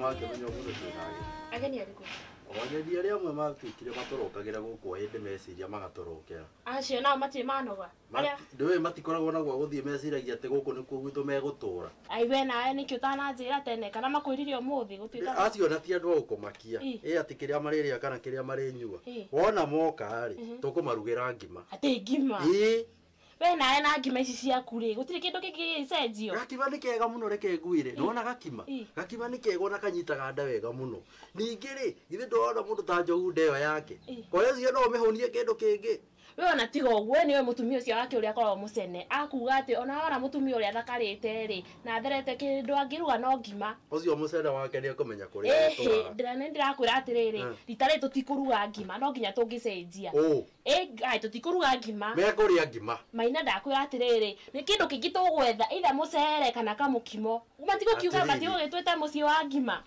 makĩmenya mũndũ twĩnage. Ageni arĩkũ? Ageni arĩa amwe matuĩkire matorokagĩra gũkũ hĩndĩ meciria magatorokera. Acio nao matirĩ manoga. Ndũĩ matikoragwo na gwa gũthiĩ meciragia atĩ gũkũ nĩkuo gwitũ megũtũũra. Ai we nawe nĩkĩ ũtananjĩra tene kana makwĩrire ũmũthĩ gũtuĩka. Acio na ti andũ a gũkũmakia. Atĩ kĩrĩa marĩrĩa kana kĩrĩa marĩnyua. Wona moka-rĩ, tũkũmarugĩra ngima. Atĩ ngima? We nawe na ngima ici ciaku rĩ, gũtirĩ kĩndũ kĩngĩ gĩcenjio. Gakima nĩ kega mũno reke nguire. Nĩwona gakima? Gakima nĩ kega na kanyitaga nda wega mũno. Ningĩ rĩ, githĩ ndona mũndũ ta Njogu ndeyo yake. Kwa hiyo no ũmĩhũnie kĩndũ kĩngĩ. We ona tiga ũguo nĩwe mũtumia ũcio wake ũrĩa akoragwo mũcene. Akuga atĩ ona wona mũtumia ũrĩa thakarĩte rĩ, na therete kĩndũ angĩruga no ngima. Ũcio mũcene wake nĩ akũmenya kũrĩa etũraga. Ndĩrakwĩra atĩrĩrĩ, rita rĩrĩ tũtikũruga ngima, no nginya tũngĩcenjia. Ai tũtikũruga ngima. Mekũrĩa ngima. Maina ndakwĩra atĩrĩrĩ, nĩ kĩndũ kĩngĩ tũgwetha either mũcere kana kamũkimo. Matigũkiuga matigũgĩtwĩte mũciĩ wa ngima.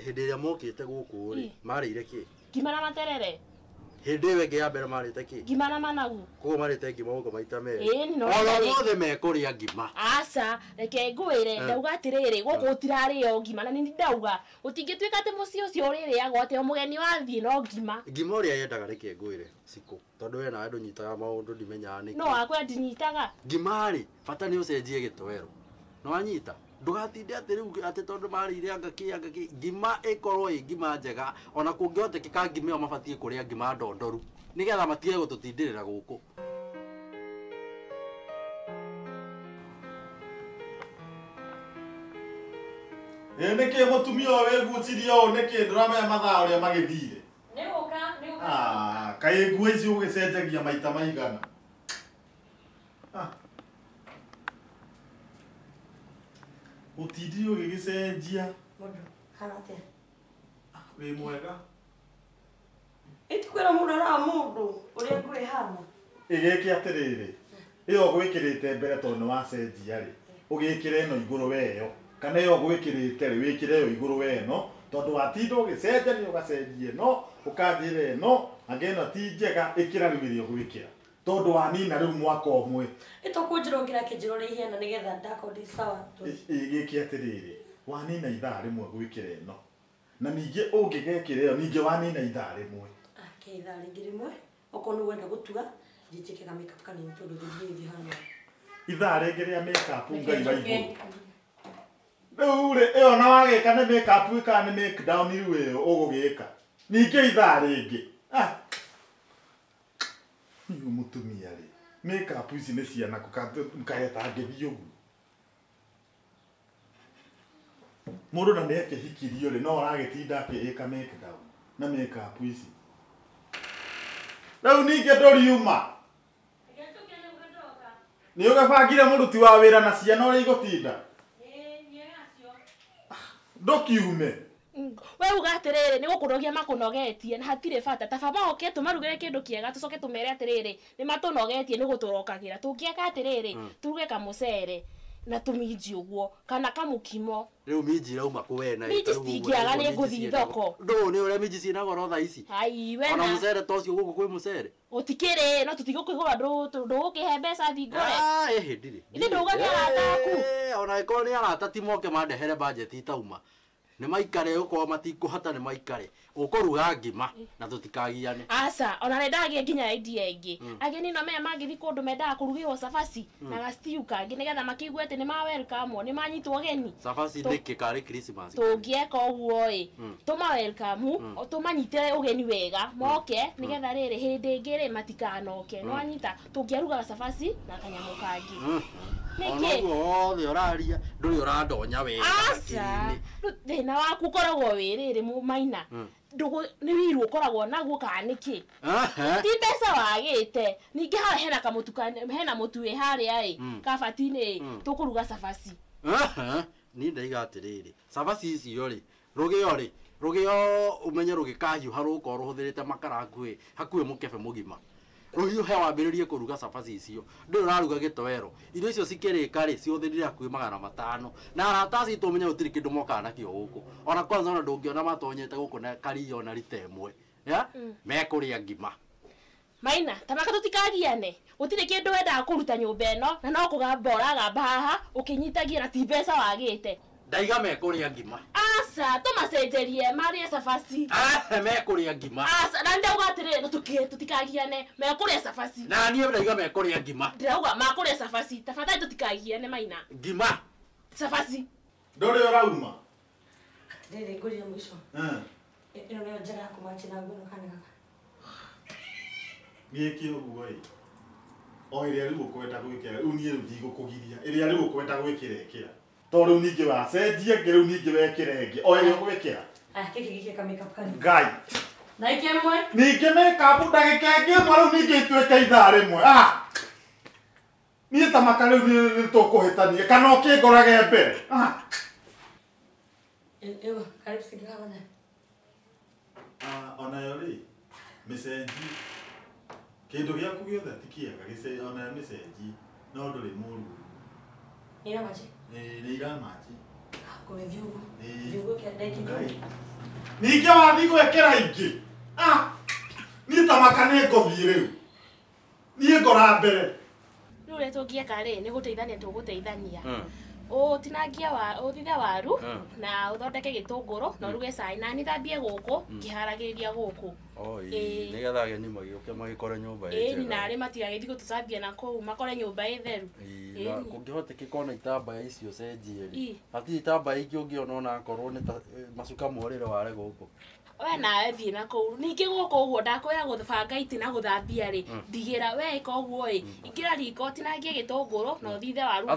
Hĩndĩ ĩrĩa mokĩte gũkũ rĩ, marĩire kĩ? Ngima na materere. Hĩndĩ ĩyo ĩngĩ ya mbere marĩte kĩ? Ngima na managu. Koguo marĩte ngima gũkũ maita merĩ. Ona mothe mekũrĩa ngima. Aca, reke ngwĩre, ndauga atĩrĩrĩ, gũkũ ũtirarĩo ngima na nĩ ndauga. Ũtingĩtuĩka atĩ mũciĩ ũcio ũrĩrĩagwo atĩ o mũgeni wathiĩ no ngima. Ngima ũrĩa yendaga reke ngwĩre Cikũ. Tondũ we nawe ndũnyitaga maũndũ ndimenyaga nĩkĩ. No wakwe ndinyitaga. Ngima-rĩ, bata nĩ ũcenjie gĩtowero. Nĩwanyita? Ndũgatinde atĩ rĩu atĩ tondũ marĩire angaki ngima ĩkorwo ĩ ngima njega, ona kũngĩhotekeka ngima ĩyo mabatiĩ kũrĩa ngima ndondoru nĩgetha matige gũtũtindĩrĩra gũkũ. Nĩkĩ mũtumia ũyũ wĩgucirie ũũ nĩkĩ ndũramenya mathaa ũrĩa magĩthire? Nĩgũka. Kaĩ nguo ici ũgĩcenjagia maita maigana? Ũtindi ũgĩgĩcenjia. Mũndũ, hana atĩa? Wĩ mwega? Ĩtikwĩra mũndũ araga mũndũ ũrĩa ngũĩ hana. Gĩkĩ atĩrĩrĩ, ĩyo ũgwĩkĩrĩte mbere tondũ nĩwacenjia-rĩ, ũgĩkĩre ĩno igũrũ weyo. Kana ĩyo ũgwĩkĩrĩte-rĩ, wĩkĩre ĩyo igũrũ weno, tondũ watinda ũgĩcenjania ũgacenjia ĩno, ũkanjĩra ĩno, anga ĩno ti njega, ĩkĩra rĩu ĩrĩa ũgwĩkĩra. Tondũ wanina rĩu mwaka ũmwe. Ĩtũkũnjĩra ũngĩra kĩnjĩro rĩ ihena nĩgetha ndakorwo ndĩ sawa. Gĩkĩ atĩrĩrĩ, wanina ithaa rĩmwe gwĩkĩra ĩno. Na ningĩ ũngĩgekĩra ĩyo, ningĩ wanina ithaa rĩmwe. Ithaa rĩngĩ rĩmwe, okorwo nĩ wenda gũtuga, njĩkĩke ka makeup kanini tondũ ndĩngĩthĩ hana. Ithaa rĩngĩ rĩa makeup Ngai wa igũrũ. Rĩu rĩ, ĩyo na wagĩka nĩ makeup ĩka nĩ make down rĩu ĩyo ũgũgĩka. Ningĩ ithaa rĩngĩ. Nĩguo mũtumia rĩ, makeup ici nĩ ciana kũkaheta ngĩthiĩ ũguo. Mũndũ na nĩakĩhikirio rĩ, no aragĩtinda akĩĩka make down na makeup ici. Rĩu ningĩ ndũriuma. Nĩ ũgabangire mũruti wa wĩra na ciana ũrĩa igũtinda? Ndũkiume. We uga atĩrĩrĩ nĩ gũkũnogia makũnogetie na hatirĩ bata ta baba oke tũmarugĩre kĩndũ kĩega tũcoke tũmere atĩrĩrĩ nĩ matũnogetie nĩ gũtũrokagĩra tũngĩaka atĩrĩrĩ turuge kamũcere na tũminji ũguo kana kamũkimo. Rĩu minji irauma kũwe na minji citingĩaga nĩ ngũthiĩ thoko. Ndũ nĩ ũrĩa minji ciĩna goro thaa ici. Ai we na ona mũcere ta ũcio gũkũ kwĩ mũcere. Utikire no tutigukigura ndũgũkĩhe mbeca thingore. Hĩndĩ Ithe ndauga nĩ arata aku. Ona ĩkorwo nĩ arata ti moke mandehere budget itauma. Nĩ maikare uko matikũhota nĩ maikare. Ũkũruga ngima na tũtikagiane. Aca ona nĩ ndagie nginya idea ingĩ. Ageni no meya magĩthi kũndũ mendaga kũrugĩrwo cabaci na gastew kangĩ nĩgetha makĩigue atĩ nĩ ma welcome nĩ manyitwo ageni. Cabaci ndĩkĩ karĩ Christmas. Tũngĩeka ũguo ĩ. Tũma welcome tũmanyite ũgeni wega moke nĩgetha rĩrĩ hĩndĩ ĩngĩ rĩ matikanoke. No anyita tũngĩaruga cabaci na kanyamũ kangĩ. Nĩkĩ? Othe ũraria ndũrĩ ũrandonya wega. Aca thĩna waku ũkoragwo wĩrĩrĩ Maina. Nĩ wiru ũkoragwo naguo kana nĩkĩ? Ti mbeca wagĩte. Ningĩ haha hena kamũtukania hena mũtu wĩ harĩa ĩ kabati-inĩ tũkũruga cabaci. Niĩ ndaiga atĩrĩrĩ cabaci icio rĩ rũgĩo ũmenye rũgĩkahiũha rũkorwo rũhũthĩrĩte makara hakuhĩ mũkebe mũgima. Rũhiũhe wambĩrĩrie kũruga cabaci icio ndũrĩ ũraruga gĩtoero irio icio cikĩrĩka rĩ cihũthĩrire hakuhĩ 500 na arata aci tũmenye gũtirĩ kĩndũ mokaga nakĩo gũkũ ona kwanza ona ndũngĩona matonyete gũkũ na kariya ona rita ĩmwe mekũrĩa ngima. Maina tamaka tutikagiane gũtirĩ kĩndũ wendaga kũruta nyũmba ĩno na no kũgamba ũragamba haha ũkĩnyitagia na ti mbeca wagĩte Ndaiga mekuria ngima. Asa, tumacenjerie marie cabaci. Mekuria ngima. Asa, na ndauga atiriri tutikagiane mekuria cabaci. Na niĩ ndaiga mekuria ngima. Ndauga makuria cabaci. Tafadhali tutikagiane Maina. Ngima. Cabaci. Ndore ũrauma. Atiriri ngũria mũico. Ĩno nĩyo njĩra ya kũmanjĩra nguo kana kaka. Gĩkĩ ũguo ĩ. O ĩrĩa rĩu ũkwenda gwĩkĩra, rĩu niĩ rĩu ndigũkũgiria. Ĩrĩa rĩu ũkwenda gwĩkĩra ĩkĩra. Tondũ rĩu ningĩ wacenjia ngĩ rĩu ningĩ wekĩra ĩngĩ. O ĩrĩa ũgwĩkĩra. Kĩkĩ gĩkĩka makeup kanini. Ngai. Na ĩkĩmwe. Ningĩ makeup ndagĩka ĩngĩ ĩmwe rĩu ningĩ ituĩke ithaa rĩmwe. Niĩ tamaka rĩu nĩ tũkũhĩtania kana ũkĩngorage mbere. Ĩyo, karibu sikikaga. Onayo rĩ, mĩcenji. Kĩndũ gĩaku gĩothe ti kĩega, gĩcenji onayo mĩcenji. No ndũrĩ mũru. Ira maji. Nĩ iramaji. Kũmĩthiĩ ũguo. Thiĩ ũguo kĩandĩki. Ningĩ wathiĩ gwĩkĩra ingĩ. Niĩ tamaka nĩ ngũthiĩ rĩu. Niĩ ngora mbere. Rĩu ũrĩa tũngĩeka rĩ nĩ gũteithania tũgũteithania. Ũthithe waru na ũthondeke gĩtũngũrũ na ũruge cai na nĩthambie gũkũ ngĩharagĩrĩria gũkũ. Nĩgetha ageni magĩũke magĩkore nyũmba ĩ njega. Na arĩ matigagĩthiĩ gũtũcambia na kũu makore nyũmba ĩ theru. Kũngĩhotekeka ona itambaya icio cenjie rĩ. Hatirĩ itambaya ingĩ ũngĩona ona akorwo nĩ ta macuka morĩre ware gũkũ. We nawe thiĩ na kũu. Ningĩ gũkũ ũguo ndakwĩra gũbanga itĩ na gũthambia rĩ. Ndigĩra we ĩka ũguo ĩ. Ingĩra riko tinangie gĩtũngũrũ na ũthithe waru.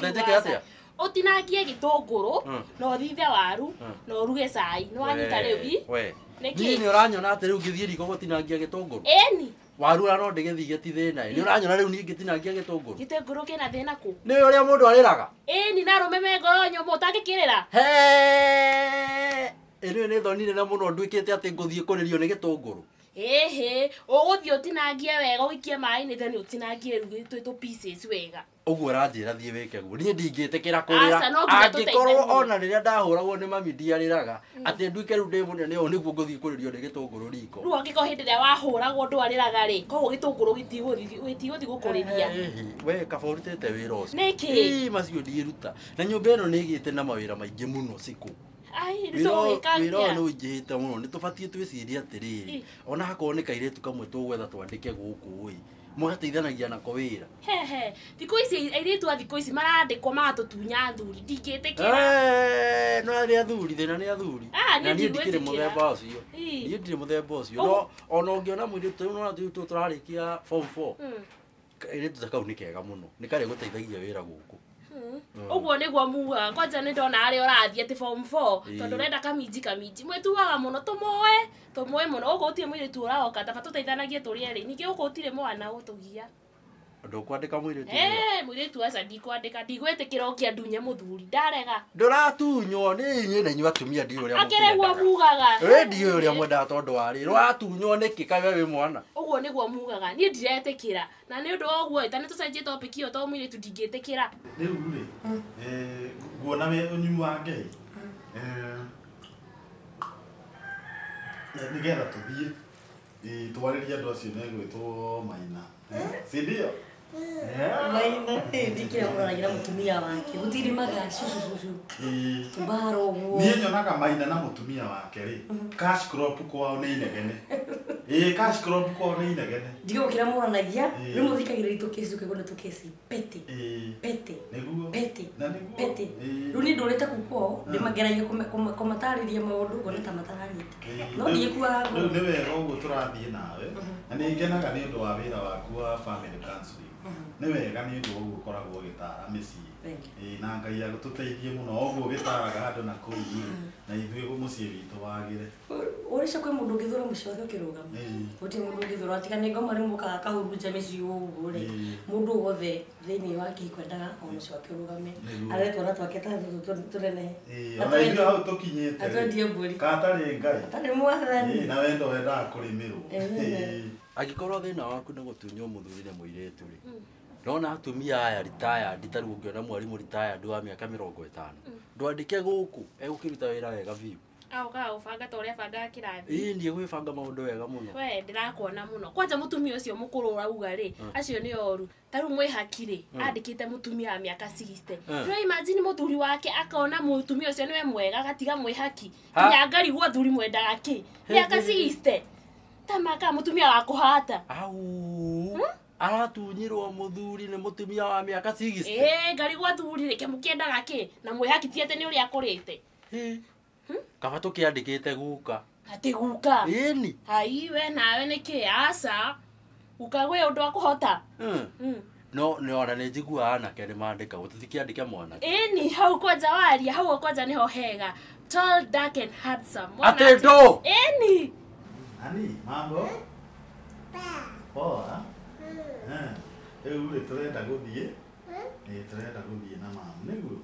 Ũtinangie gĩtũngũrũ na ũthithe waru na ũruge cai. Nĩ wanyita rĩu we. Niĩ nĩ ũranyona atĩ rĩu ngĩthiĩ riko gũtinangia gĩtũngũrũ. Ĩni. Waru no ndĩgĩthiĩ ti thĩna. Nĩ ũranyona rĩu niĩ ngĩtinangia gĩtũngũrũ. Gĩtũngũrũ kĩna thĩna kũ? Nĩ ũrĩa mũndũ arĩraga. Ĩni na arũme me ngoro nyũmũ ũtangĩkĩrĩra. Ĩno nĩ thoni nene mũno nduĩkĩte atĩ ngũthiĩ kũrĩrio nĩ gĩtũngũrũ. Ũgũthiĩ ũtinangie wega ũikie maĩ-inĩ then ũtinangie twĩ pieces wega. Ũguo ũranjĩra thiĩ wĩke guo. Niĩ ndingĩtĩkĩra kũrĩra. Angĩkorwo ona rĩrĩa ndahũragwo nĩ mami ndiarĩraga atĩ nduĩke rĩu ndĩ mũnene ũũ nĩguo ngũthiĩ kũrĩrio nĩ gĩtũngũrũ riko. Rĩu angĩkorwo hĩndĩ ĩrĩa wahũragwo ndwarĩraga rĩ, koguo gĩtũngũrũ gĩtigũthiĩ gũkũrĩria. We kaba ũrutĩte wĩra ũcio. Nĩkĩ? Macio ndiĩruta. Na nyũmba ĩno nĩ ĩgĩte na mawĩra maingĩ mũno cikũ. Wĩra ũyũ nĩ ũingĩhĩte mũno. Nĩ tũbatiĩ twĩcirie atĩrĩrĩ. Ona hakorwo nĩ kairĩtu kamwe tũgwetha twandĩke gũkũ ĩ. Mũgateithanagia nako wĩra. Thikũ ici airĩtu a thikũ ici marandĩkwo magatũtunya athuri. Ndingĩtĩkĩra. No arĩ athuri thĩna nĩ athuri. Na niĩ ndikĩrĩ mũthemba ũcio. Niĩ ndirĩ mũthemba ũcio. No ona ũngĩona mũirĩtu ũyũ no tũu tũrarĩkia form 4. Kairĩtu ta kau nĩ kega mũno. Nĩ karĩ gũteithagia wĩra gũkũ. Ũguo nĩguo muga. Kwanja nĩ ndona arĩa ũrathiĩ atĩ form 4 tondũ ũrenda kaminji. Mwĩtuaga mũno tũmũĩ mũno. Ũguo ũtirĩ mũirĩtu ũraoka taba tũteithanagie tũrĩ erĩ. Ningĩ ũguo ũtirĩ mwana gũtũgia. Ndũkwandĩka mũirĩtu. Mũirĩtu aca ndikwandĩka. Ndigwĩtĩkĩra ũkĩandunye mũthuri. Ndarega. Ndũratunywo nĩ inyuĩ na inyuĩ atumia ndiũ ũrĩa mũkĩendaga. Akĩreguo mugaga. Ndiũ ũrĩa mwendaga tondũ warĩ. Rwatunywo nĩkĩ kawe wĩ mwana. Ũguo nĩguo mugaga. Niĩ ndiretĩkĩra. Na nĩ ũndũ wa ũguo ĩta nĩ tũcenjie topic ĩyo tondũ mũirĩtu ndingĩtĩkĩra. Rĩu rĩ, nguona ũnyuange nĩgetha tũthiĩ twarĩrie andũ acio megwĩtwo Maina. Si ndio? Maina ndikĩra mũranagira mũtumia wake gũtirĩ magacucucu mbaro ũguo. Niĩ nyonaga Maina na mũtumia wake rĩ cash crop kwao nĩ inegene. Cash crop kwao nĩ inegene. Ndigũkĩra mũranagia rĩu mũthikagĩrĩria tũkeci tũkĩgona tũkeci pete pete nĩguo pete pete. Rĩu nĩ ndũrĩte kũu kwao ndĩmageragia kũmatarĩria maũndũ ngona ta mataranyita. No ndigĩkuaga rĩu nĩ wega ũguo tũrathiĩ nawe na nĩ ngenaga nĩ ũndũ wa wĩra waku wa family counseling. Nĩ wega nĩ ũndũ ũguo ũkoragwo ũgĩtara mĩciĩ. Na Ngai agũtũteithie mũno ũguo ũgĩtaraga andũ na kũu na ithuĩ mũciĩ witũ wagĩre. Ũrĩca kwĩ mũndũ ũngĩthura mũciĩ wake ũkĩrũgama. Gũtirĩ mũndũ ũngĩthura atiga nĩ ngoma rĩmwe mũkaga kahurunja mĩciĩ ũguo rĩ. Mũndũ wothe thĩinĩ wa kĩkwendaga o mũciĩ wake ũrũgame. Aretwara twake ta tũnene. Ona ithuĩ hau tũkinyĩte. Atwendie mbũri. Katarĩ Ngai. Atarĩ mwathani. Na wendo wendaga kũrĩmĩrwo. Angĩkorwo thĩna waku nĩ gũtunywo mũthuri nĩ mũirĩtu rĩ. Ndona atumia aya retired ta rĩu ũngĩona mwarimũ retired wa mĩaka 50 ndwandĩke gũkũ egũkĩruta wĩra wega biũ. Auka ubanga ta uria banga kirathi. Ndiye gwibanga maundu wega muno. We ndirakuona muno. Kwanja mutumia ucio mukuru urauga ri, acio ni oru. Taru mwe hakiri, andikite mutumia wa miaka 60. No imagine muthuri wake akaona mutumia ucio niwe mwega agatiga mwe haki. Kinya ngari gwa thuri mwendaga ki. Miaka 60. Tamaka mutumia wa kuhata. Au. Aratunyirwo muthuri ni mutumia wa miaka 60. Ngari gwa thuri reke mukiendaga ki na mwe haki tiete ni uria akurite. Kaba tukiandikite guka. Ati guka. Ni. Hai we nawe niki asa. Guka gwe undu wa kuhota. No ona ni njigua anake ni mandika gutitikiandike mwana. Ni hau kwanza waria hau kwanza niho hega. Tall, dark and handsome. Atendo. Ni. Nani mambo? Poa. Ule turenda guthie. Turenda guthie na mama niguo.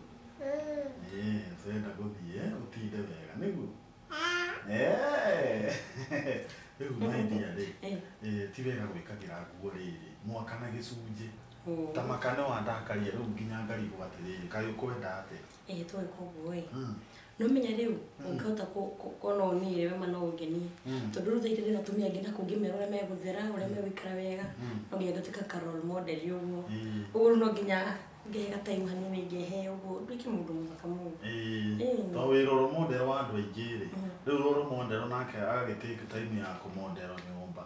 Turenda guthie utinde wega niguo. Rĩu maindia rĩ ti wega gwĩkagĩra nguo rĩrĩ mwaka na gĩcunjĩ ta makane wa ndakaria rĩu nginya ngarigwo atĩrĩrĩ kaĩ ũkwenda atĩa twĩka ũguo ĩ no menya rĩu ũngĩhota kuona ũnire we mana ũngenie tondũ rĩu thaitĩ rĩna atumia angĩ nakũ ngĩmera ũrĩa megũthera ũrĩa megũikara wega no nginya gũtuĩka ka role model ũguo ũguo no nginya ngega time hanini ngehe ũguo nduĩke mũndũ mũthaka mũno to wĩ role model wa andũ aingĩ rĩ rĩu role model nake agagĩtake time ya kũmodel nyũmba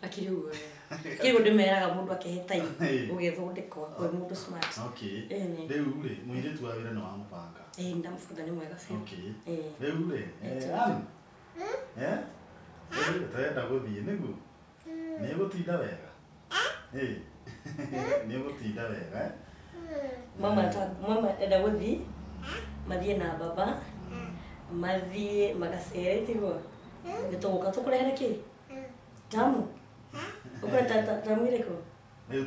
akiri ũguo kĩguo ndĩmeraga mũndũ akehe time ũgĩthondeka kwĩ mũndũ smart rĩu rĩ mũirĩtu wa wĩra nĩ wamũbanga ndamũbanga nĩ mwega biũ rĩu rĩ turenda gũthiĩ nĩguo nĩ gũtinda wega nĩ gũtinda wega mama enda gũthiĩ mathiĩ na baba mathiĩ magacere tiguo nĩtũgũka tũkũrehere kĩ tamu ũkwenda tamu ĩrĩkũ rĩu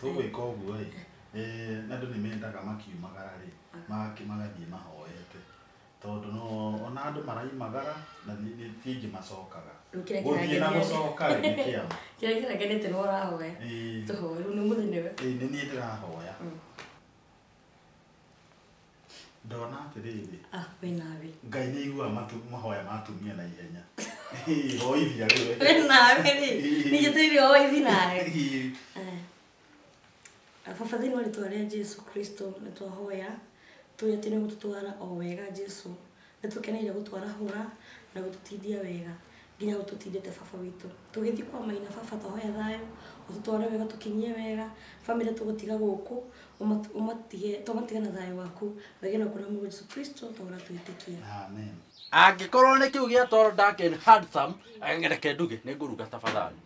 tũgwĩka ũguo na andũ nĩ mendaga makiumagara rĩ magathiĩ mahoete tondũ ona andũ maraimagara na ti ingĩ macokaga gũthiĩ na gũcoka rĩ nĩ kĩama kĩrĩa kĩragenete nĩ ũrahoya tũhoe rĩu nĩ mũthenya nĩ niĩ ndĩrahoya ndona atĩrĩrĩ wĩnawe Ngai nĩ aiguaga mahoya ma atumia na ihenya hoithia rĩu wĩnawe rĩ ningĩ tũirio hoithi nawe baba thĩinĩ wa rĩtwa rĩa Jesu Kristo nĩ twahoya tũĩ atĩ nĩ gũtũtwara o wega Jesu nĩ tũkeneire gũtwara hũra na gũtũtithia wega nginya gũtũtindĩte baba witũ tũgĩthiĩ kwa maina baba twahoya thayũ ũtũtware wega tũkinyie wega bamĩrĩ tũgũtiga gũkũ tũmatige na thayũ waku wege na kũrĩa mũndũ Jesu Kristo tũra twĩtĩkia amen Angĩkorwo nĩ kiu gĩa tall, dark and handsome reke nduge nĩ ngũruga tafadhali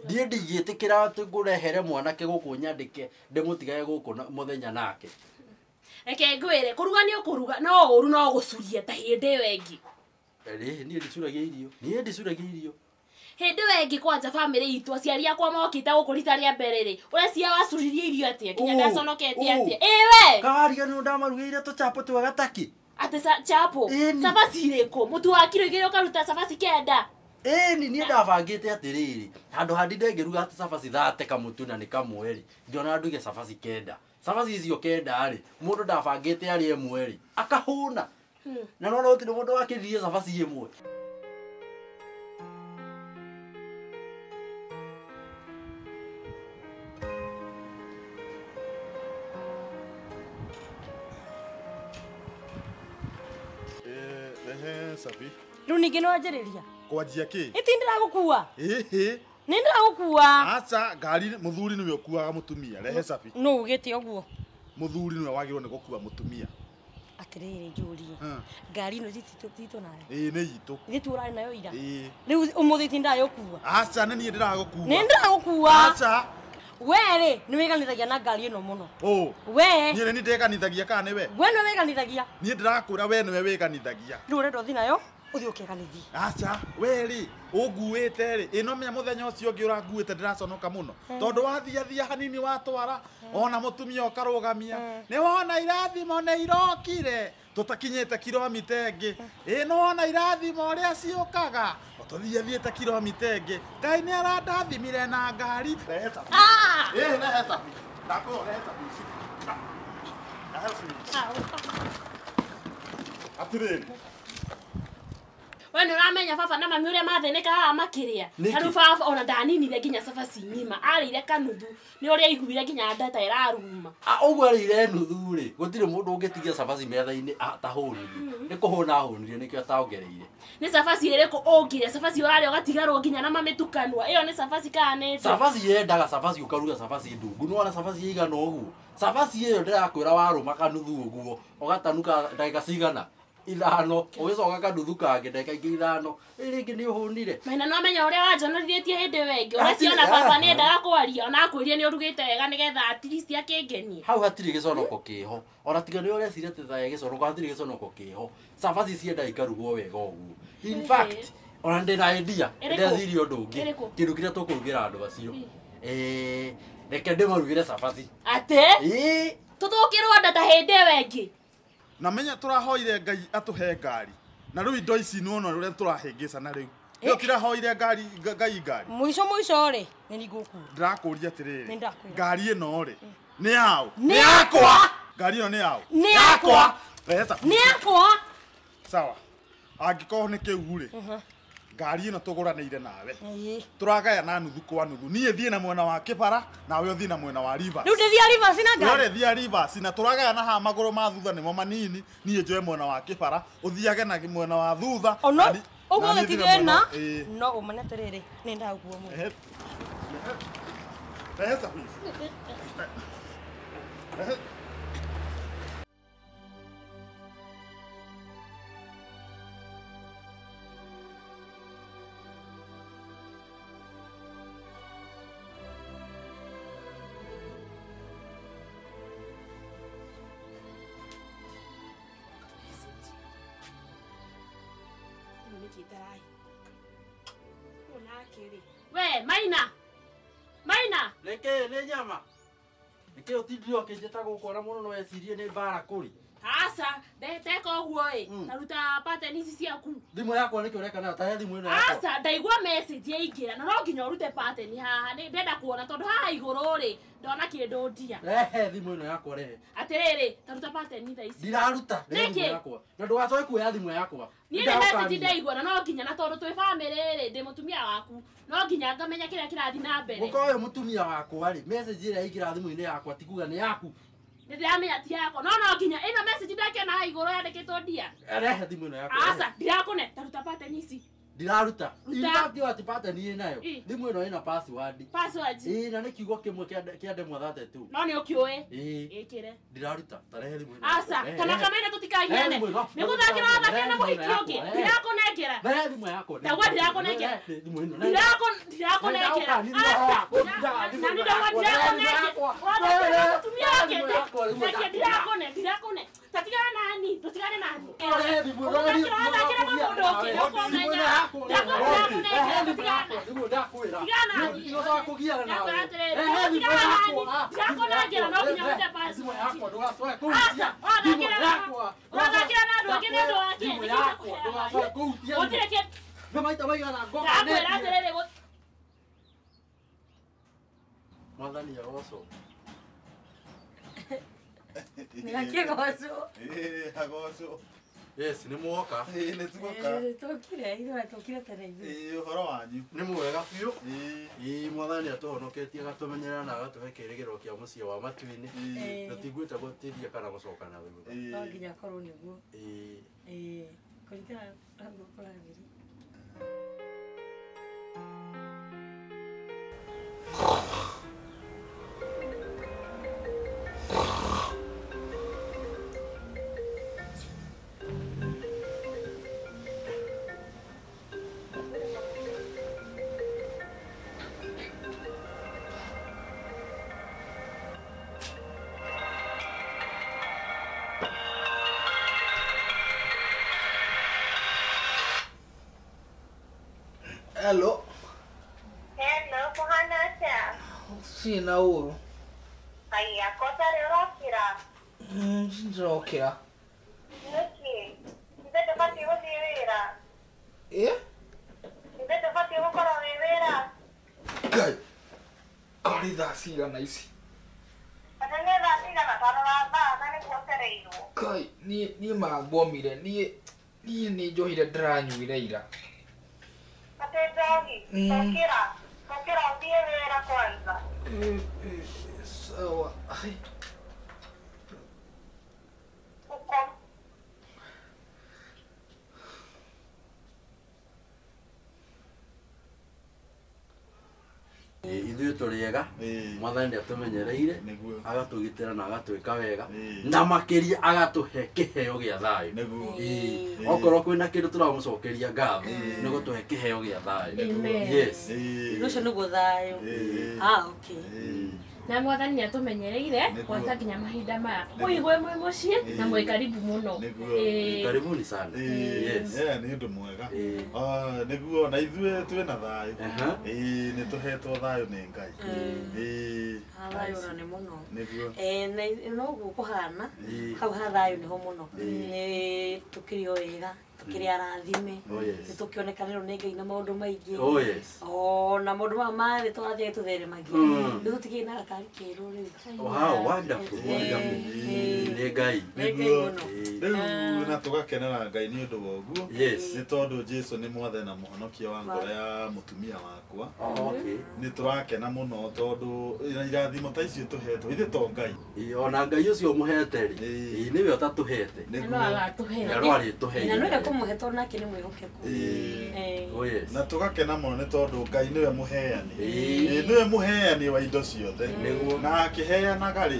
ndiĩ ndigĩtĩkĩra atĩ ngũrehere mwanake gũkũ nyandĩke ndĩmũtigage gũkũ mũthenya nake reke ngwĩre kũruga nĩ ũkũruga no ũru no gũcuria ta hĩndĩ ĩyo ĩngĩ niĩ ndicuragia irio hĩndĩ ĩyo ĩngĩ kwanja bamĩrĩ itũ aciari akwa mokĩte gũkũ rita rĩa mbere rĩ ũrĩa cia wacuririe irio atĩa kinya ndaconoketie atĩa we kariga nĩ ndamarugĩire tũchapo twega taki atĩ chapo cabaci irĩkũ mũtu wa kiro igĩrĩ ũkaruta cabaci kenda niĩ ndabangĩte atĩrĩrĩ handũ handi ndengĩruga cabaci 30 kamũtu na nĩ kamwe rĩ ngĩona nduge cabaci kenda cabaci icio kenda rĩ mũndũ ndabangĩte arĩ ĩmwe rĩ akahũna na no gũtirĩ mũndũ wakĩthie cabaci ĩmwe Sabi rĩu ningĩ nĩ wanjĩrĩria kwanjia kĩ ĩti ndĩragũkua nĩ ndĩragũkua aca ngari mũthuri nĩwe ũkuaga mũtumia rehe Sabi no ugĩte ũguo mũthuri nĩwe wagĩrĩirwo nĩ gũkua mũtumia atĩrĩrĩ njũrie ngari ĩno titũ nayo nĩ itũ ithuĩ tũrarĩ nayo ira rĩu ũmũthĩ ti ndayũkua aca nĩ niĩ ndĩragũkua nĩ ndĩragũkua aca we nĩ wĩganithagia na ngari ĩno mũno we niĩ nĩ ndeganithagia kana nĩ we nĩ wĩganithagia niĩ ndĩrakwĩra we nĩwe wĩganithagia rĩu ũrenda ũthiĩ nayo ũthiĩ ũkeganithie aca we rĩ ũnguĩte rĩ ĩno menya mũthenya ũcio ũngĩ ũranguĩte ndĩraconoka mũno tondũ wathiathia hanini watwara ona mũtumia ũkarũgamia nĩ wona irathimo nĩ irokire tũtakinyĩte kilomita ĩngĩ nĩ wona irathimo ũrĩa ciũkaga tũthiathiĩte kilomita ĩngĩ Ngai nĩ arandathimire na ngari rehe Sabi rehe Sabi ndakwĩra rehe Sabi atĩrĩrĩ we nä å ramenya baba na mami å rä a mathänäkaga makä Nĩkĩ? rä a baba ona ndaninire nginya cabaci ng'ima arä ire kanuthu nä å rä a aiguire nginya ndata ä raruma Ũguo arĩire nuthu rĩ, gũtirĩ mũndũ ũngĩtigia cabaci metha-inĩ atahũnirie. Nĩ kũhũna ahũnirie nĩkĩo atongereire. nä cabaci ä rä kå å ngä rä cabaci å rarä å gatigarwo nginya na mamä tukanwa ä yo nä cabaci kana nä Cabaci yendaga cabaci ũkaruga cabaci ndungu. Nĩwona cabaci ĩigana ũguo. Cabaci ĩyo ndĩrakwĩra warũma kanuthu ũguo, ũgatanuka ndagĩka cigana? 5, ũgĩcoka kanuthu kangĩ ndagĩka ingĩ 5. Rĩngĩ nĩ ũhũnire. Maina no menya å rä a wanjonorithĩtie hĩndĩ ĩyo ĩngĩ å rä a ciona baba nä endaga kwaria ona akwä rie nä å rugĩte wega nä getha at-least akĩngenie Hau hatirĩ gĩconoko kĩho. Ona tiga nĩ ũreciria atĩ thae gĩconoko, hatirĩ gĩconoko kĩho. Cabaci ciendaga ikarugwo wega ũguo. In fact, ona ndĩna idea, ndĩreciria ũndũ ũngĩ. Kĩndũ kĩrĩa tũkũrugĩra andũ acio. Reke ndĩmarugĩre cabaci. atä tå thå kä rwo ndata hĩndĩ ĩyo ĩngĩ Na menya tũrahoire Ngai atũhe ngari. Na rĩu indo ici nĩwona ũrĩa tũrahĩngĩcana rĩu. Rĩu tirahoire ngari Ngai ngari. Mũico mũico rĩ nĩ nĩngũkua. Ndĩrakũria atĩrĩrĩ. Nĩndakwĩra. Ngari ĩno rĩ nĩ yaũ? Nĩ yakwa. Ngari ĩno nĩ yaũ? Nĩ yakwa. Rehe Nĩ yakwa. Sawa. Angĩkorwo nĩ kĩu rĩ. Ngari ĩno tũgũranĩire nawe. Ĩĩ. Tũragaya na nuthu kwa nuthu. Niĩ thiĩ na mwena wa Kĩbara nawe ũthiĩ na mwena wa Rivers. Rĩu ndĩthiĩ Rivers na ngari. Rore thia Rivers na tũragaya na ha magũrũ ma thutha nĩmo manini. Niĩ njoe mwena wa Kĩbara, ũthiage na mwena wa thutha. Ono na ũguo niĩ thiĩ na gĩtigĩ na ĩĩ. no ũmane atĩrĩrĩ nĩ ndagua mũno. Rehe cabaci. Rehe. we maina maina Reke nĩ nyama. Nĩkĩ ũtindire ũkĩnjĩta gũkũ ona mũno no wecirie nĩ mbara kũri. aca ndeteka å guo ä taruta pateni ici ciaku Thimũ yakwa nĩkĩ ũreka nayo? Tahe thimũ ĩno yakwa. aca ndaigua message yaingĩra na no nginya å rute pateni haha ndenda kuona tondũ haha igũrũ rĩ ndona kĩndũ ndia Rehe thimũ ĩno yakwa rehe. atĩrĩrĩ taruta pateni tha ici Ndiraruta. Rehe Nĩkĩ? thimũ yakwa. Na ndũgacoke kuoya thimũ yakwa. niĩ nĩ message ndaigua na no nginya na tondũ twĩ bamĩrĩ rĩ ndĩ mũtumia waku no nginya ngamenya kĩrĩa kĩrathiĩ na mbere Gũkorwo wĩ mũtumia wakwa rĩ, message ĩrĩa yaingĩra thimũ-inĩ yakwa ti kuga nĩ yaku. nĩ ndĩramenya ti yakwa no nginya ĩno message ndakĩona haha igũrũ yandĩkĩtwo ndia Rehe thimũ ĩno yakwa. aca ndirakũne taruta pateni ici Ndiraruta. Ruta. Impact ati pateni ĩ nayo. Ĩ. Thimũ ĩno ĩna password. password Na nĩ kiugo kĩmwe kĩa ndemwa 32. no nĩ ũkĩũĩ Ĩ. ĩkĩre Ndiraruta. Tarehe thimũ ĩno. aca kana kamene tũtikahiane nĩ gũthakĩra wathakĩra na mũhiki ũngĩ ndirakũnengera Rehe thimũ yakwa. Ndagwa ndirakũnengera Thimũ ĩno. ndirakũnengera ndirakũne tatigana nani tũtigane nani Mwathani aroco. Nĩgakĩgocwo. Agocwo. Yes, nĩ mwoka. Nĩ tugoka. Tũkire ithuĩ tũkire tene ithuĩ. Ũhoro wanyu. Nĩ mwega biũ. Ĩĩ. Mwathani atũhonoketie agatũmenyerera na agatũhe kĩĩrĩgĩrĩro kĩa mũciĩ wa matu-inĩ. Tũtigwĩte gũtĩria kana gũcokana thutha. No nginya akorwo nĩguo. Ĩĩ. Kũringana na guo kũrathiĩ. Hello. Hello, kuhana atĩa? Sina ũru. Aya, kotarĩ ũrokĩra? Ndĩrokĩra. Nĩkĩ? Ithuĩ tũbatiĩ gũthiĩ wĩra? Ithuĩ tũbatiĩ gũkorwo wĩ wĩra? Ngai. Kari thaa cigana ici? Kana nĩ thaa cigana twarora thaa na nĩguo ũcereirwo? Ngai, niĩ mangomire. Niĩ Niĩ nĩ njohire ndĩranyuire ira. Ate njohi. Tokera ũthiĩ wĩra kwanza. Sawa. Ai. Uko. ithuĩ tũrĩega mwathani nĩatũmenyereire Nĩguo. agatũgitĩra na agatwĩka wega Ĩĩ. na makĩria agatũhe kĩheo gĩa thayũ Nĩguo. Ĩĩ. okorwo kwĩna kĩndũ tũramũcokeria ngatho nĩ gũtũhe kĩheo gĩa thayũ Amen. yes Ĩĩ. Ũcio nĩguo thayũ. Ĩĩ. Okay. Ĩĩ. na mwathani nĩatũmenyereire Nĩguo. gwata nginya mahinda maya mũigwe mwe mũciĩ na mwĩ karibu mũno Nĩguo. Ĩĩ. karibuni sana yes Nĩ ũndũ mwega. Ĩĩ. Nĩguo na ithuĩ twĩna thayũ. Aha. Ĩĩ nĩ tũhetwo thayũ nĩ Ngai. Ĩĩ. Thayũ na nĩ mũno. Nĩguo. Noguo kũhana Ĩĩ. hau ha thayũ nĩho mũno. Nĩ tũkĩrĩ o wega tũkĩrĩ arathime Oh, yes. nĩ tũkĩonekanĩrwo nĩ Ngai na maũndũ maingĩ. Oh, yes. Na maũndũ maya mathĩ tũrathiĩ tũtheremagia. Mm. Rĩu tũtigĩrĩ na gakari kerũ rĩu. Oh, how wonderful, wonderful. Ĩĩ. Nĩ Ngai. Nĩ Ngai Nĩguo. mũno. Rĩu na tũgakenera Ngai nĩ ũndũ wa ũguo. Yes. Nĩ tondũ Jesũ nĩ mwathe na mũhonokia wa ngoro ya mũtumia wakwa. Oh, okay. Nĩ tũrakena mũno tondũ irathimo ta icio tũhetwo ithe to Ngai. Ĩĩ, ona Ngai ũcio mũhete rĩ Ĩĩ. nĩwe ũtatũhete na no agatũhe nĩarwo Na arĩtũheire nĩ kũmũhe tondũ nake nĩ mwĩhokeku. Ĩĩ. Oh, yes. Na tũgakena mũno nĩ tondũ Ngai nĩwe mũheani. Ĩĩ. Nĩwe mũheani wa indo ciothe. Nĩguo. Na akĩheanaga rĩ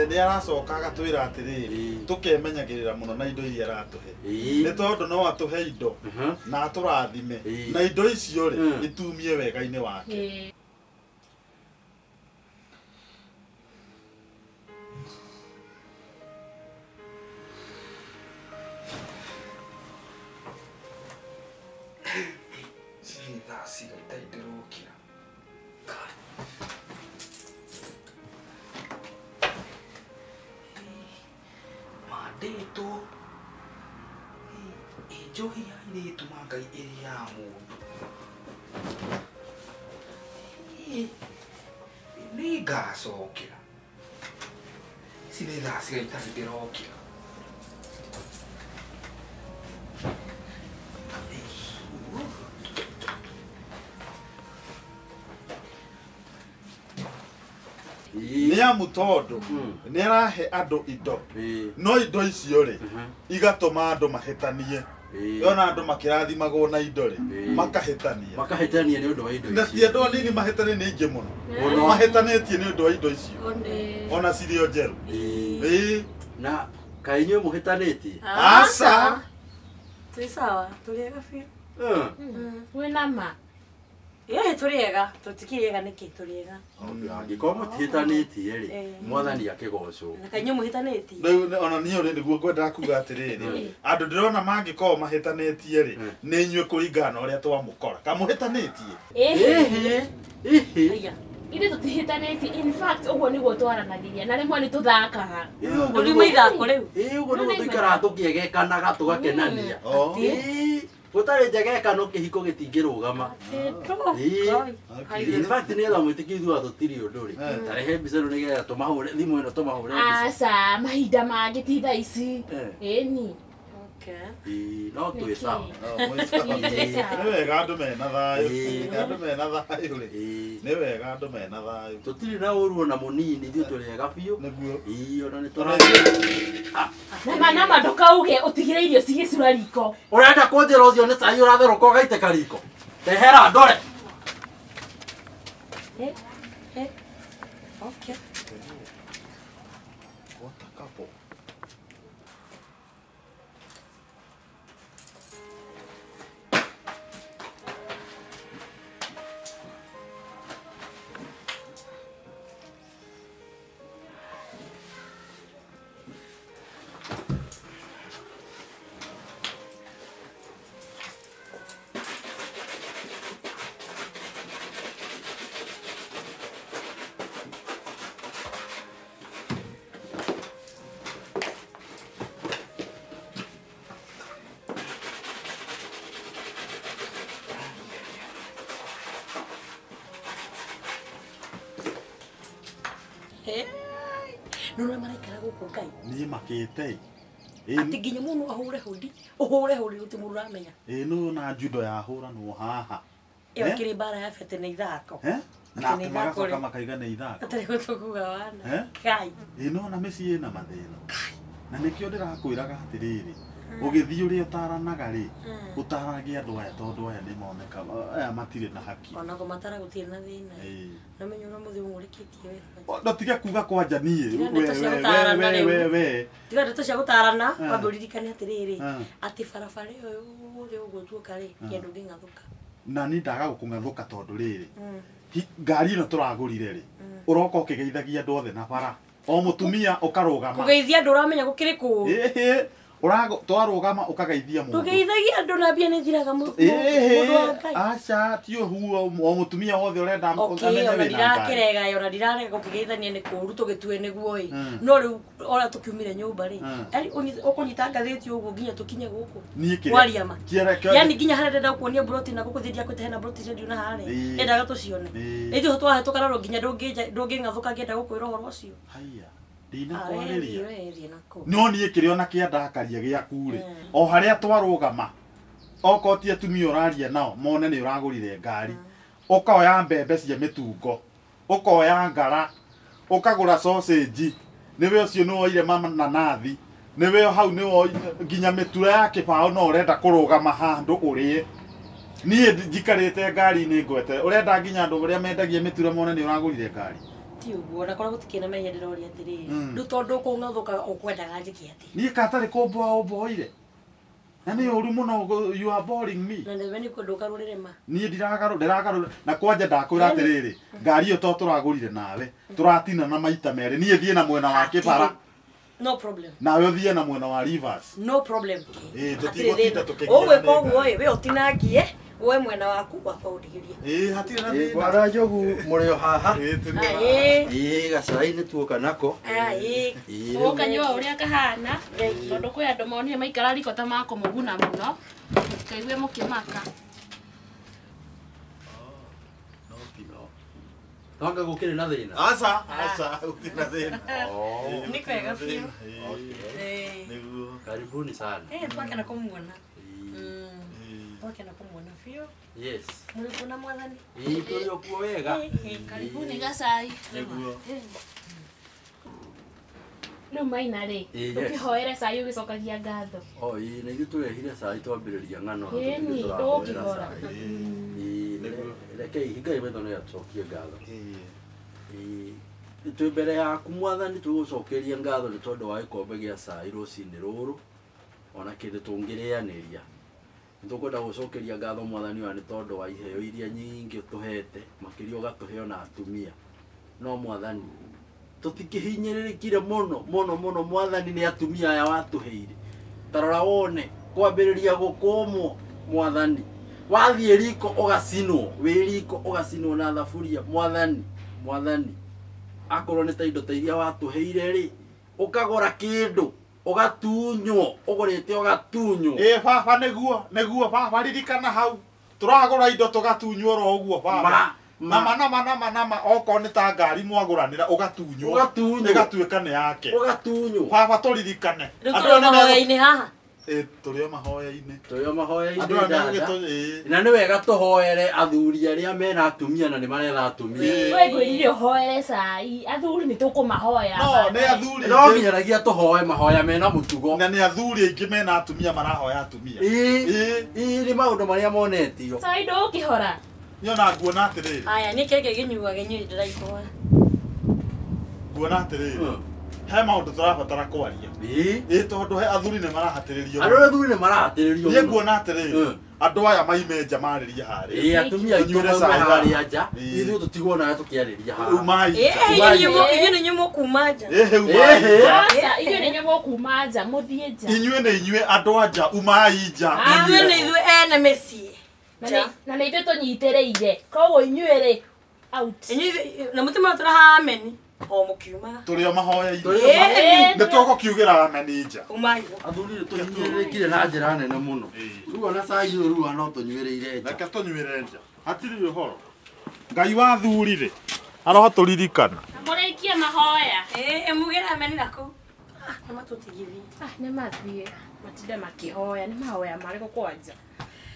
nĩ aracoka agatwĩra atĩrĩrĩ Ĩĩ. tũkemenyagĩrĩra mũno na indo iria aratũhe. Ĩĩ. Nĩ tondũ no atũhe indo Aha. na atũrathime Ĩĩ. na indo icio rĩ Mm. itumie wega-inĩ wake. Ĩĩ. Ciĩ thaa cigana itarĩ ndĩrokĩra. Mandĩtwo. Njohi ya airĩtu ma Ngai ĩrĩ ya mũndũ. Nĩ ngacokera. Ici nĩ thaa cigana itarĩ ndĩrokĩra. Nĩ amu tondũ nĩ arahe andũ indo Ĩĩ. no indo icio rĩ Aha. igatũma andũ mahĩtanie. Ĩĩ. Yona andũ makĩrathimagwo na indo rĩ Ĩĩ. makahĩtania. makahĩtania nĩ ũndũ wa indo Na ti icio andũ anini mahĩtania nĩ aingĩ mũno. Mũno. Mahĩtanĩtie nĩ ũndũ wa indo icio Ĩĩ. ona cirĩ o njerũ. Ĩĩ. Ĩĩ. na kaĩ inyuĩ mũhĩtanĩtie Aca. Tũrĩ sawa, tũrĩ ega biũ. wĩna ma Tũrĩ ega, tũtikĩrĩ ega nĩkĩ tũrĩ ega. angĩkorwo mũtihĩtanĩtie rĩ Ĩĩ. mwathani akĩgocwo Na kainyo mũhĩtanĩtie. Rĩu ona niĩ ũrĩ nĩguo ngwendaga kuga atĩrĩrĩ andũ ndĩrona mangĩkorwo mahĩtanĩtie rĩ nĩ inyuĩ kũringana na ũrĩa twamũkora kamũhĩtanĩtie. ĩhĩ ĩhĩ Aya. ithe tũtihĩtanĩtie in fact ũguo nĩguo twaranagĩria na rĩmwe nĩ tũthakaga Ũrima ithako rĩu. ũguo nĩguo tũikaraga tũkĩegekanaga tũgakenania Oh. Ĩĩ. gũtarĩ njegekano kĩhiko gĩtingĩrũgama in fact nĩgetha mwĩtĩkie ithuĩ tũtirĩ ũndũ rĩ tarehe mbica ĩno nĩgetha tũmahũre thimũ ĩno tũmahũre mbica aca mahinda mangĩ ti thaa ici ĩni Ĩĩ, no twĩ sawa Nĩ wega andũ mena thayũ. Ĩĩ. Andũ mena thayũ rĩ. Ĩĩ. Nĩ wega andũ mena thayũ. tũtirĩ na ũru ona mũnini ithuĩ tũrĩega biũ Nĩguo. Ĩĩ, ona nĩ nama ndũkauge ũtigĩre irio cigĩcura riko ũrenda kũnjĩra ũcio nĩ cai ũratherũka ũgaitĩka riko tehera ndore Okay. What a couple. Nũra maraikara gũkũ Ngai. Niĩ makĩte. Atĩ nginya mũndũ ahũre hũndi Uhure huri uti mundu ramenya. No na judo ya hura no haha. Iyo kiri bara ya fete na ithako. Na magacoka makaiga na ithako. Atari gutukuga wana. Kai. No na meci ina mathina. Na nikio ndirakwiraga atiriri. Ugithii uri utaranaga ri utaragia andu aya tondu aya ni moneka aya matire na haki. Ona ko matara gutire na thina. Na menyo no muthi umurikitie we. Ndatige kuga kwanja nie. We. Tiga ndeto cia gutarana wamburirikane atiriri ati barabara iyo uri ugutuka ri kendo ngingathuka. Na ni ndaga gukungathuka tondu riri. Ngari ino turagurire ri. Uroka ukigeithagia andu othe na bara. O mutumia ukarugama. Kugeithia andu uramenya gukiri ku. Urago twarugama ukageithia mundu. Tugeithagia andu na bia ni thiraga mundu wa Ngai. Acha tio huo o mutumia wothe urenda ukamenya wina. Ndirakirega yo na ndirarega kugeithania ni kuru tugitue niguo i. No riu ora tukiumire nyumba ri. Ari ukunyita ngatheti uguo nginya tukinye guku. Wariama. Yani nginya hara ndenda kuonia broti na guku thithia kwitehena broti radio na hare. Endaga tucione. Ithu twahetũka raro nginya ndũngĩngathuka ngĩenda gũkwĩra ũhoro ũcio. Haya. Ndina kwariria. No niĩ kĩrĩa ona kĩandakaria gĩaku rĩ. O harĩa twarũgama. Oko ti atumia ũraria nao mone nĩ ũragũrire ngari. Ũkoya mbembe cia mĩtungo. Ũkoya ngara. Ũkagũra sausage. Nĩwe ũcio nĩ woire mama nanathi. Nĩwe hau nĩ woi nginya mĩtura ya kĩbaũ no ũrenda kũrũgama handũ ũrĩe. Niĩ njikarĩte ngari-inĩ ngwete. Ũrenda nginya andũ arĩa mendagia mĩtura mone nĩ ũragũrire ngari. Uguo na kora gutikina menya ndiroria atiriri ndu tondu kungathuka ukwendaga njiki ati ni katari kumboa umboire na ni uru muno you are boring me na ndebe ni kunduka rurirema ni ndiragaru na kwanja ndakwira atiriri ngari yo to turagurire nawe turatina na maita mere ni thie na mwena wa kibara no problem nawe uthie na mwena wa rivers no problem tutigotinda tukigia owe koguo we utinangie we mwena waku wakwa undigirie hatire na thina bara jogu murio haha gacai-inĩ tuoka nako ũkanyua ũrĩa kahana tondũ kwĩ andũ monire maikara riko ta makũmũguna mũno kaigue mũkĩmaka Nanga gũkĩrĩ na thĩna aca utina thina ni kwega biũ niguo karibuni sana twakena kũmuona twakena kũmuona biũ yes muri kuna mwathani tũrĩ okuo wega karibuni gacai niguo rĩu maina rĩ ũkĩhoere cai ũgĩcokagia ngatho na ithuĩ tũrehire cai twambĩrĩria ng'ano ĩni ndũngĩhora reke Ngai witũ nĩ atucokie ngatho twĩ mbere yaku mwathani tũgũcokeria ngatho nĩ tondũ wa gĩkombe gĩa cai rũcinĩ rũrũ ona kĩndũ tũngĩrĩanĩria nĩtũkwenda gũcokeria ngatho mwathani wa nĩ tondũ wa iheo iria nyingĩ tũhete makĩria ũgatũhe ona atumia no mwathani tũtikĩhinyĩrĩrĩkire mũno mwathani nĩ atumia aya watũheire tarora wone kwambĩrĩria gũkũmwo mwathani wathiĩ riko ũgacinwo wĩ riko ũgacinwo na thaburia mwathani akorwo nĩ ta indo ta iria watũheire rĩ ũkagũra kĩndũ ũgatunywo ũgũrĩte ũgatunywo baba nĩguo baba ririkana hau turagũra indo tũgatunywo ro ũguo baba nama oko nĩ ta ngari mwagũranĩra ũgatunywo ĩgatuĩka nĩ yake ũgatunywo baba tũririkane rĩu mahoya-inĩ haha tũrĩ mahoya-inĩ na nĩ wega tũhoere athuri arĩa mena atumia na nĩ maretha atumia we ngwĩrire ũhoere cai athuri nĩ tũkũmahoya no nĩ athuri no nginyagia tũhoe mahoya mena mũtugo na nĩ athuri aingĩ mena atumia marahoya atumia nĩ maũndũ marĩa monetio cai ndũngĩhora nyona nguona atĩrĩrĩ aya nĩ keke gĩnyuage nyui ndĩraikũa nguona atĩrĩrĩ he maũndũ tũrabatara kwaria tondũ he athuri nĩ marahatĩrĩrio athuri nĩ marahatĩrĩrio niĩ nguona atĩrĩrĩ andũ aya maime nja marĩria harĩa atumia aitũ harĩa nja ithuĩ tũtiguonaga tũkĩarĩria haha inyuĩ nĩ nyuĩ mũkuma nja inyuĩ nĩ nyuĩ mũkuma nja mũthiĩ nja inyuĩ nĩ inyuĩ andũ a nja umai nja ithuĩ nĩ ithuĩ ene mĩciĩ na nĩ ithuĩ tũnyitĩrĩire koguo inyuĩ rĩ out na mũtima tũrahameni o mũkiumaga tũrĩ o mahoya-inĩ nĩ tũgũkiugĩra ameni nja athuri nĩ tũhinyĩrĩrĩkire na njĩra nene mũno rĩu ona cai ũyũ rĩu no tũnyuĩrĩire nja reke tũnyuĩre nja hatirĩ ũhoro Ngai wa athuri rĩ aroha tũririkana mũrĩkie mahoya mugĩra ameni nakũu nĩ matũtigithie. Nĩ mathiĩ matinde makĩhoya, nĩ mahoya marĩkũ kwanja?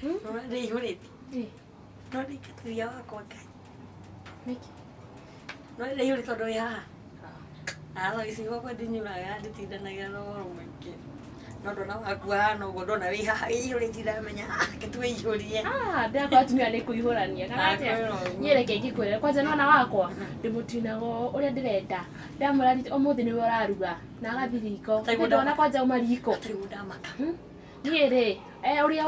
No ndĩihũrĩte. No ndĩikatĩria wakwa Ngai. Nĩkĩ? No ndĩihũrĩte tondũ wĩ haha. Ara gĩcigo kwa ndinyuraga ndĩtindanagia na ũhoro mũingĩ. No ndona waku hana ũguo ndona wĩ haha wĩihũrĩte ndamenya ke twĩihũrie. Ndakwa atumia nĩ kũihũrania kana atĩa? Niĩ reke ingĩkwĩra kwanja nona wakwa ndĩmũtinago ũrĩa ndĩrenda. Ndamwĩra ũmũthĩ nĩwe ũraruga na agathiĩ riko. Ndona kwanja uma riko. Atarĩ ndamaka. Niĩ rĩ ũrĩa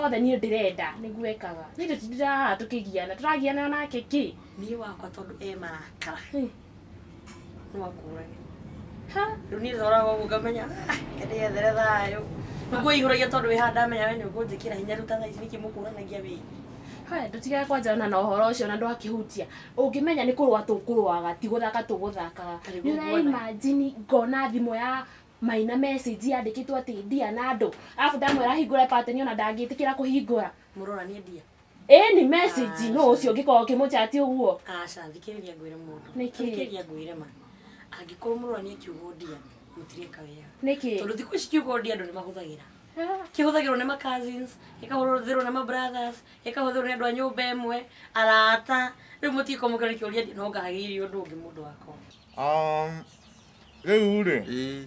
wothe niĩ ndĩrenda nĩguo ekaga. Niĩ tũtindĩra haha tũkĩgiana tũragiana nake kĩ? Niĩ wakwa tondũ marakara. No akũrage. Rĩu niĩ thoraga ũguo ngamenya ndĩethere thayũ. Ngũihũragia tondũ wĩ haha ndamenya we nĩ ũkũnjĩkĩra hinya rĩu ta thaa ici nĩkĩ mũkũranagia wĩ. Tũtigaga kwanja na ũhoro ũcio na ndwakĩhutia. Ũngĩmenya nĩ kũrũa tũkũrũaga ti gũthaka tũgũthakaga. Nĩ ũreimagine ngona thimũ ya Maina message yandĩkĩtwo atĩ ndia na andũ. Arabu ndamwĩra hingũre pattern ona ndangĩtĩkĩra kũhingũra. Mũrora niĩ ndia. Nĩ message no ũcio ũngĩkorwo ũkĩmũchati ũguo. Aca thikĩrĩria ngwĩre mũndũ. Nĩkĩ? Thikĩrĩria ngwĩre ma. Angĩkorwo mũrora nĩ akiugo ndia mũtireka wega. Nĩkĩ? Tondũ thikũ ici kiugo ndia andũ nĩ mahũthagĩra. Kĩhũthagĩrwo nĩ ma cousins, gĩkahũthĩrwo nĩ ma brothers, gĩkahũthĩrwo nĩ andũ a nyũmba ĩmwe, arata. Rĩu mũtiko mũkĩra kĩũria ndia no ngahagĩirie ũndũ ũngĩ mũndũ wakwa. Rĩu rĩ.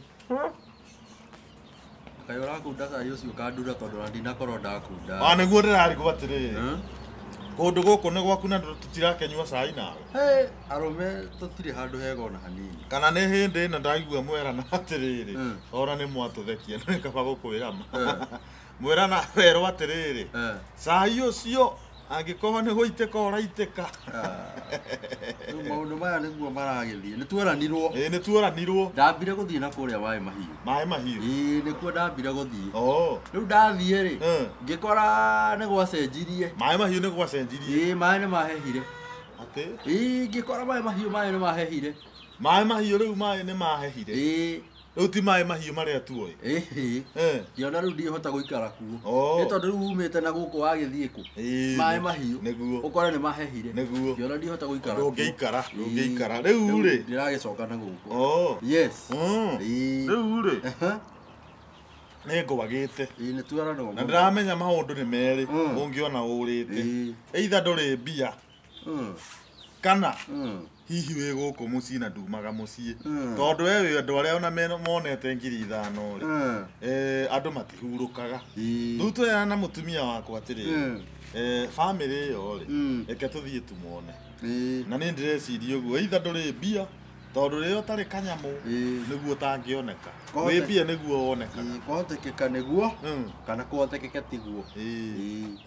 Kaĩ ũrakunda cai ũcio kandura tondũ na ndinakorwo ndakunda. Nĩguo ndĩrarigwo atĩrĩrĩ. Kũndũ gũkũ nĩ gwaku na tũtirakĩnyua cai nawe. Arũme tũtirĩ handũ hega ona hanini. Kana nĩ hĩndĩ ĩno ndaigua mwerana atĩrĩrĩ. Ona nĩ mwatũthekia nĩ kaba gũkwĩra ma. Mwerana werwo atĩrĩrĩ. Cai ũcio angĩkorwo nĩ gũitĩka ũraitĩka. Rĩu maũndũ maya nĩguo maragĩthiĩ. Nĩ tuoranirwo. Nĩ tuoranirwo. Ndambire gũthiĩ na kũrĩa Maĩ Mahiũ. Maĩ Mahiũ. Nĩkuo ndambire gũthiĩ. Rĩu ndathiĩ rĩ ngĩkora nĩ gwacenjirie. Maĩ Mahiũ nĩ gwacenjirie. Maĩ nĩ mahehire. Atĩ? Ngĩkora Maĩ Mahiũ maĩ nĩ mahehire. Maĩ Mahiũ rĩu maĩ nĩ mahehire. Rĩu ti Maĩ Mahiũ marĩa tuoĩ. Ngĩona rĩu ndingĩhota gũikara kuo. Nĩ tondũ rĩu umĩte na gũkũ wagĩthiĩ kũ. Maĩ Mahiũ ũkore nĩ mahehire. Ngĩona ndingĩhota gũikara. Ndũngĩikara. Rĩu rĩ ndĩragĩcoka na gũkũ. Yes. Rĩu rĩ nĩ ngwagĩte. Nĩ tuoranwo. Na ndĩramenya maũndũ nĩ merĩ ũngĩona ũrĩte. Either ndũrĩ mbia kana hihi wĩ gũkũ mũciĩ na ndumaga mũciĩ. Tondũ we wĩ andũ arĩa ona monete 5,000 rĩ andũ matihurũkaga. Rĩu tũrera na mũtumia wakwa atĩrĩrĩ bamĩrĩ ĩyo rĩ reke tũthiĩ tũmone. Na nĩ ndĩreciria ũguo either ndũrĩ mbia tondũ rĩrĩa ũtarĩ kanyamũ nĩguo ũtangĩoneka. Wĩ mbia nĩguo wonekaga. Kũhotekeka nĩguo kana kũhotekeka tiguo.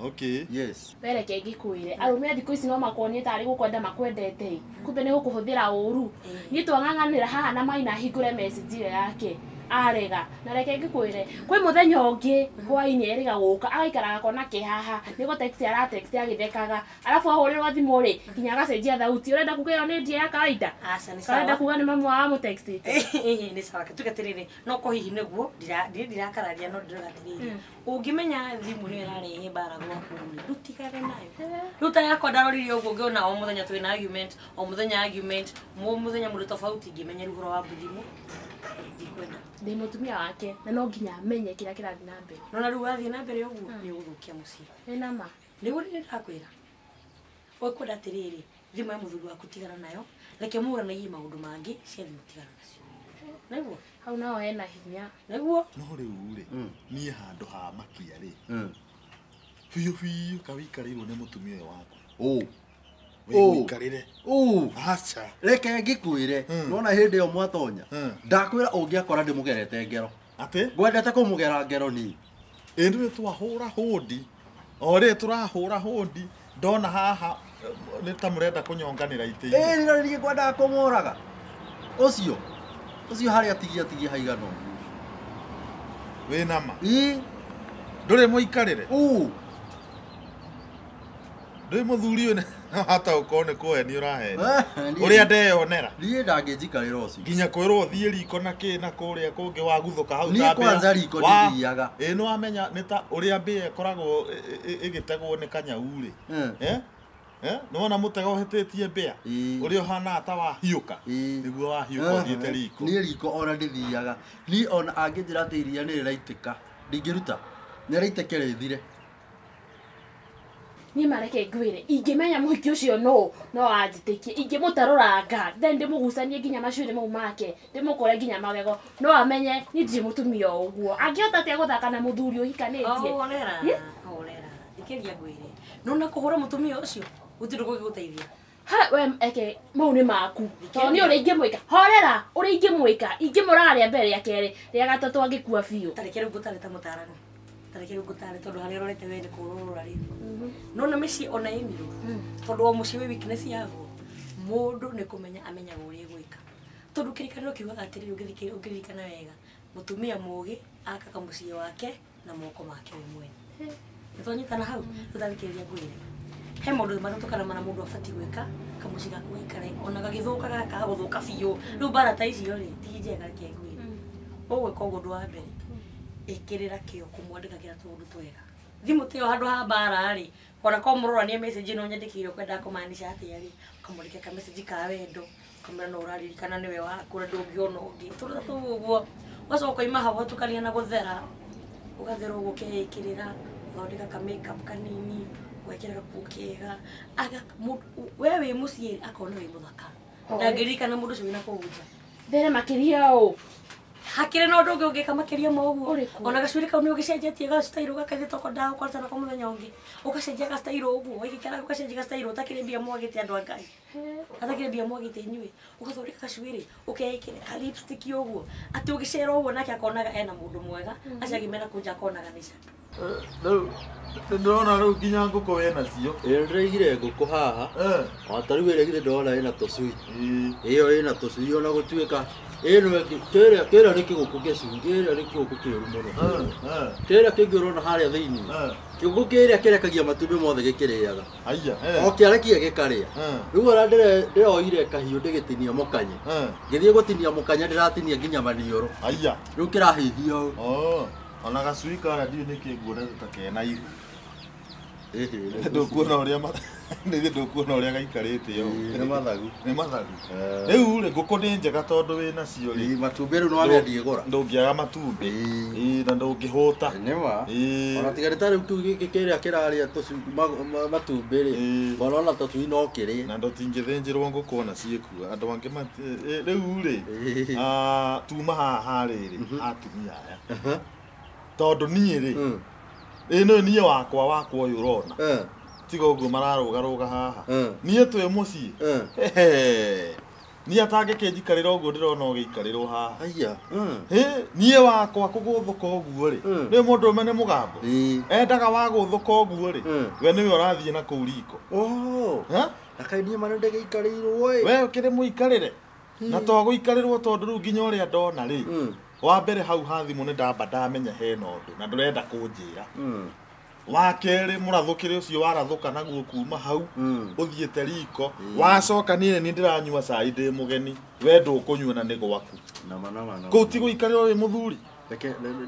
Okay. Yes. Reke ngĩkwĩre arũme a thikũ ici no makuonie tarĩ gũkwenda makwendete. Kumbe nĩ gũkũhũthĩra ũru. Niĩ twang'ang'anĩra haha na Maina hingũre message ĩyo yake. Arega na reke ngĩkwĩre kwĩ mũthenya ũngĩ hwainĩ erĩga gũka agaikaraga kona kĩhaha nĩgo text aratext agĩthekaga arabu ahũrĩrwo thimũ rĩ nginya agacenjia thauti ũrenda kuga ĩyo nĩ ndia ya kawaida. Aca nĩ sawa. Ũrenda kuga nĩ mamu wa mũtextĩte. Nĩ sawa tuge atĩrĩrĩ no ko hihi nĩguo ndirakararia no ndĩroga atĩrĩrĩ ũngĩmenya thimũ nĩ ĩrarehe mbara gwaku ndũtigane nayo. Rĩu ta yakwa ndaroririe ũguo ngĩona o mũthenya twĩna argument o mũthenya mũndũ tofauti ngĩmenya rũgũro wa thimũ ndikwenda. Ndĩ mũtumia wake na no nginya amenye kĩrĩa kĩrathiĩ na mbere. No na rĩu wathiĩ na mbere ũguo nĩ ũgũthũkia mũciĩ. Ĩna ma. Nĩguo ndĩrakwĩra. Ũkwenda atĩrĩrĩ thimũ ya mũthuri waku tigana nayo reke mũranagie maũndũ mangĩ cia thimũ tigana nacio. Nĩguo hau nao hena hinya. Nĩguo no rĩu rĩ niĩ handũ ha makia rĩ biũ kawĩikarĩirwo nĩ mũtumia ũyũ waku. Wĩikarĩre. Aca. Reke ngĩkwĩre nona hĩndĩ ĩyo mwatonya ndakwĩra ũngĩakora ndĩmũgerete ngero. Atĩ? Ngwendete kũmũgera ngero ni. Ĩndĩ twahũra hũndi. O rĩ tũrahũra hũndi ndona haha nĩ ta mũrenda kũnyonganĩra itĩ-inĩ. Nĩ rĩrĩ ngwendaga kũmũraga. Ũcio harĩa tigia haigana ũguo. Wĩna ma. Ndũrĩ mũikarĩre. Ndũrĩ mũthuri ũyũ hata ũkorwo nĩ kũheni ũraheni. Ũrĩa ndeyonera. Niĩ ndangĩnjikarĩra ũcio. Nginya kwĩrwo thiĩ riko na kĩ na kũrĩa kũngĩ waguthũka hau niĩ kwanza riko ndithiaga. Nĩ wamenya nĩ ta ũrĩa mbĩa ĩkoragwo ĩgĩtegwo nĩ kanyau rĩ. Nona mutego hetetie mbea. Uri ohana ta wa hiuka. Niguo wa hiuka thiete riko. Ni riko ona ndithiaga. Ni ona angĩnjĩra atĩ iria nĩ rĩraitĩka. Ndingĩruta. Nĩ rĩaitĩke rĩthire. Niĩ mareke ngwĩre ingĩmenya mũhiki ũcio no anjĩtĩkie ingĩmũtarũranga then ndĩmũgucanie nginya macuĩrĩ mau make ndĩmũkore nginya magego no amenye niĩ ndirĩ mũtumia o ũguo angĩhota atĩa gũthaka na mũthuri ũhikanĩtie orera thikĩria ngwĩre nona kũhũra mũtumia ũcio gũtirĩ gũgĩgũteithia we eke mau nĩ maku tondũ nĩ ũrĩa ingĩmwĩka horera ũrĩa ingĩmwĩka ingĩmũraga rĩa mbere rĩa kerĩ rĩa gatatũ angĩkua biũ tareke rĩu ngũtare ta mũtarani tareke rĩu ngũtare tondũ harĩa ũrorete we nĩ kũrũrũra rĩ nona mĩciĩ ona ĩmirũ tondũ o mũciĩ wĩ weakness yaguo mũndũ nĩ kũmenya amenyaga ũrĩa gwĩka tondũ kĩrĩkanĩro kiugaga atĩrĩrĩ ũngĩririkana wega mũtumia mũũgĩ akaga mũciĩ wake na moko make we mwene nĩtwanyitana hau tũtarĩkĩrĩria ngwĩre he maũndũ matatũ kana mana mũndũ abatiĩ gwĩka kamũciĩ gaku gaikare ona gagĩthũka gakaga gũthũka biũ rĩu mbara ta icio rĩ ti njega reke ngwĩre ũgwĩka ũguo ũndũ wa mbere ĩkĩrĩra kĩo kũmwandĩkagĩra tũũndũ twega thimũ tĩyo handũ ha mbara rĩ ona ko mũrorania message ĩno nyandĩkĩire ũkwendaga kũmaanisha atĩa rĩ ũkamwandĩkĩra ka message ka wendo ũkamwĩra no ũraririkana nĩwe waku na ndũngĩona ũngĩ tũrĩa tũu ũguo ũgacoka ũkaima hau ũgatukania na gũthera ũgathera ũguo ũkeĩkĩrĩra ũgathondeka ka makeup kanini ũgekĩra gakuo kega we wĩ mũciĩ akona wĩ mũthaka na ngĩririkana mũndũ ũcio wĩna kũu nja mbere makĩria ũũ hakire na ũndũ ũngĩ ũngĩka makĩria ma ũguo ona gacuĩrĩ kau nĩ ũgĩcenjetie gastairũ gakathi toko ndaga ũkwarutana kwa mũthenya ũngĩ ũgacenjia gastairũ ũguo ũgĩkĩra ũgacenjia gastairũ ũtakĩrĩ mbia mwagĩte andũ a Ngai atakĩrĩ mbia mwagĩte inyuĩ ũgathondeka gacuĩrĩ ũkeĩkĩra ka lipstick ũguo atĩ ũgĩcera ũguo nake akonaga ena mũndũ mwega acio angĩ mena kũnja akonaga nĩ rĩu ndĩrona rĩu nginya ngũkũ wĩna cio ndĩraigire ngũkũ haha ta rĩu ĩrĩa githĩ ndĩrona ĩna tũcui ĩyo ĩna tũcui ona gũtuĩka ĩno kĩrĩa nĩ kĩgũkũ gĩcui kĩrĩa nĩ kĩgũkũ kĩũru mũno kĩrĩa kĩngĩ ũrona harĩa thĩinĩ kĩgũkũ kĩrĩa kĩrekagia matumbĩ mothe gĩkĩrĩaga o kĩarekia gĩkarĩa rĩu ona ndĩroire kahiũ ndĩgĩtinia mũkanye ngĩthiĩ gũtinia mũkanye ndĩratinia nginya maniũrũ rĩu kĩrahĩhia ũũ ona gacui karĩa ndiũ nĩ kĩnguonete ta kena ihu ndũkuona ũrĩa gaikarĩte ũũ nĩ mathagu rĩu rĩ ngũkũ nĩ njega tondũ wĩna cio rĩ matumbĩ rĩu nĩwamĩendia gũra ndũngĩaga matumbĩ na ndũngĩhũta ona tiga nĩ ta rĩu kĩu gĩkĩ kĩrĩa kĩrarĩa matumbĩ rĩ ona ona tũcui no kĩrĩe na ndũtingĩthĩnjĩrwo ngũkũ ona ciĩkua andũ angĩ rĩu rĩ tuma haha rĩrĩ atumia aya tondũ niĩ rĩ ĩno niĩ wakwa ũyũ ũrona tiga ũguo mararũgarũga haha niĩ twĩ mũciĩ niĩ atangĩkĩnjikarĩra ũguo ndĩrona ũgĩikarĩrwo haha niĩ wakwa kũgũthũka ũguo rĩ nĩ mũndũ ũme nĩ mũgambo endaga wagũthũka ũguo rĩ we nĩwe ũrathiĩ na kũu riko na kaĩ niĩ mana ndĩgĩikarĩirwo we ũkĩrĩ mũikarĩre na to gũikarĩrwo tondũ rĩu nginya ũrĩa ndona rĩ wa mbere hau ha thimũ nĩ ndamba ndamenya hena ũndũ na ndũrenda kũnjĩra wa kerĩ mũrathũkĩre ũcio warathũka naguo kuma hau ũthiĩte riko wacoka niĩ nĩ ndĩranyua cai ndĩ mũgeni we ndũkũnyua na nĩ gwaku kũu ti gũikarĩrwo wĩ mũthuri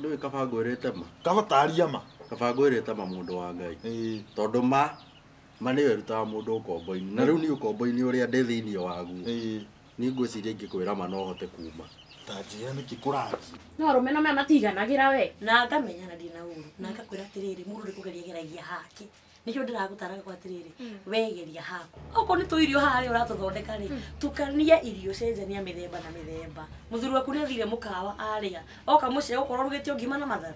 nĩwĩ kaba ngwĩrĩte ma kabataria ma kaba ngwĩrĩte ma mũndũ wa Ngai tondũ ma nĩyo ĩrutaga mũndũ ũkombo-inĩ na rĩu niĩ ũkombo-inĩ ũrĩa ndĩ thĩinĩ waguo niĩ ngwĩciria ingĩkwĩra ma no hote kuma tanjĩra nĩkĩ kũrathiĩ no arũme no maya matiganagĩra we na ngamenya na ndina ũru na ngakwĩra atĩrĩrĩ mũndũ ndĩkũgeria geragia hake nĩkĩo ndĩragũtaraga kwa atĩrĩrĩ wegeria haku okorwo nĩ tũirio haha rĩ ũratũthondeka rĩ tukania irio cenjania mĩthemba na mĩthemba mũthuri waku nĩ athire mũkawa arĩa oka mũciĩ gũkorwo rugĩte ũngima na matharũ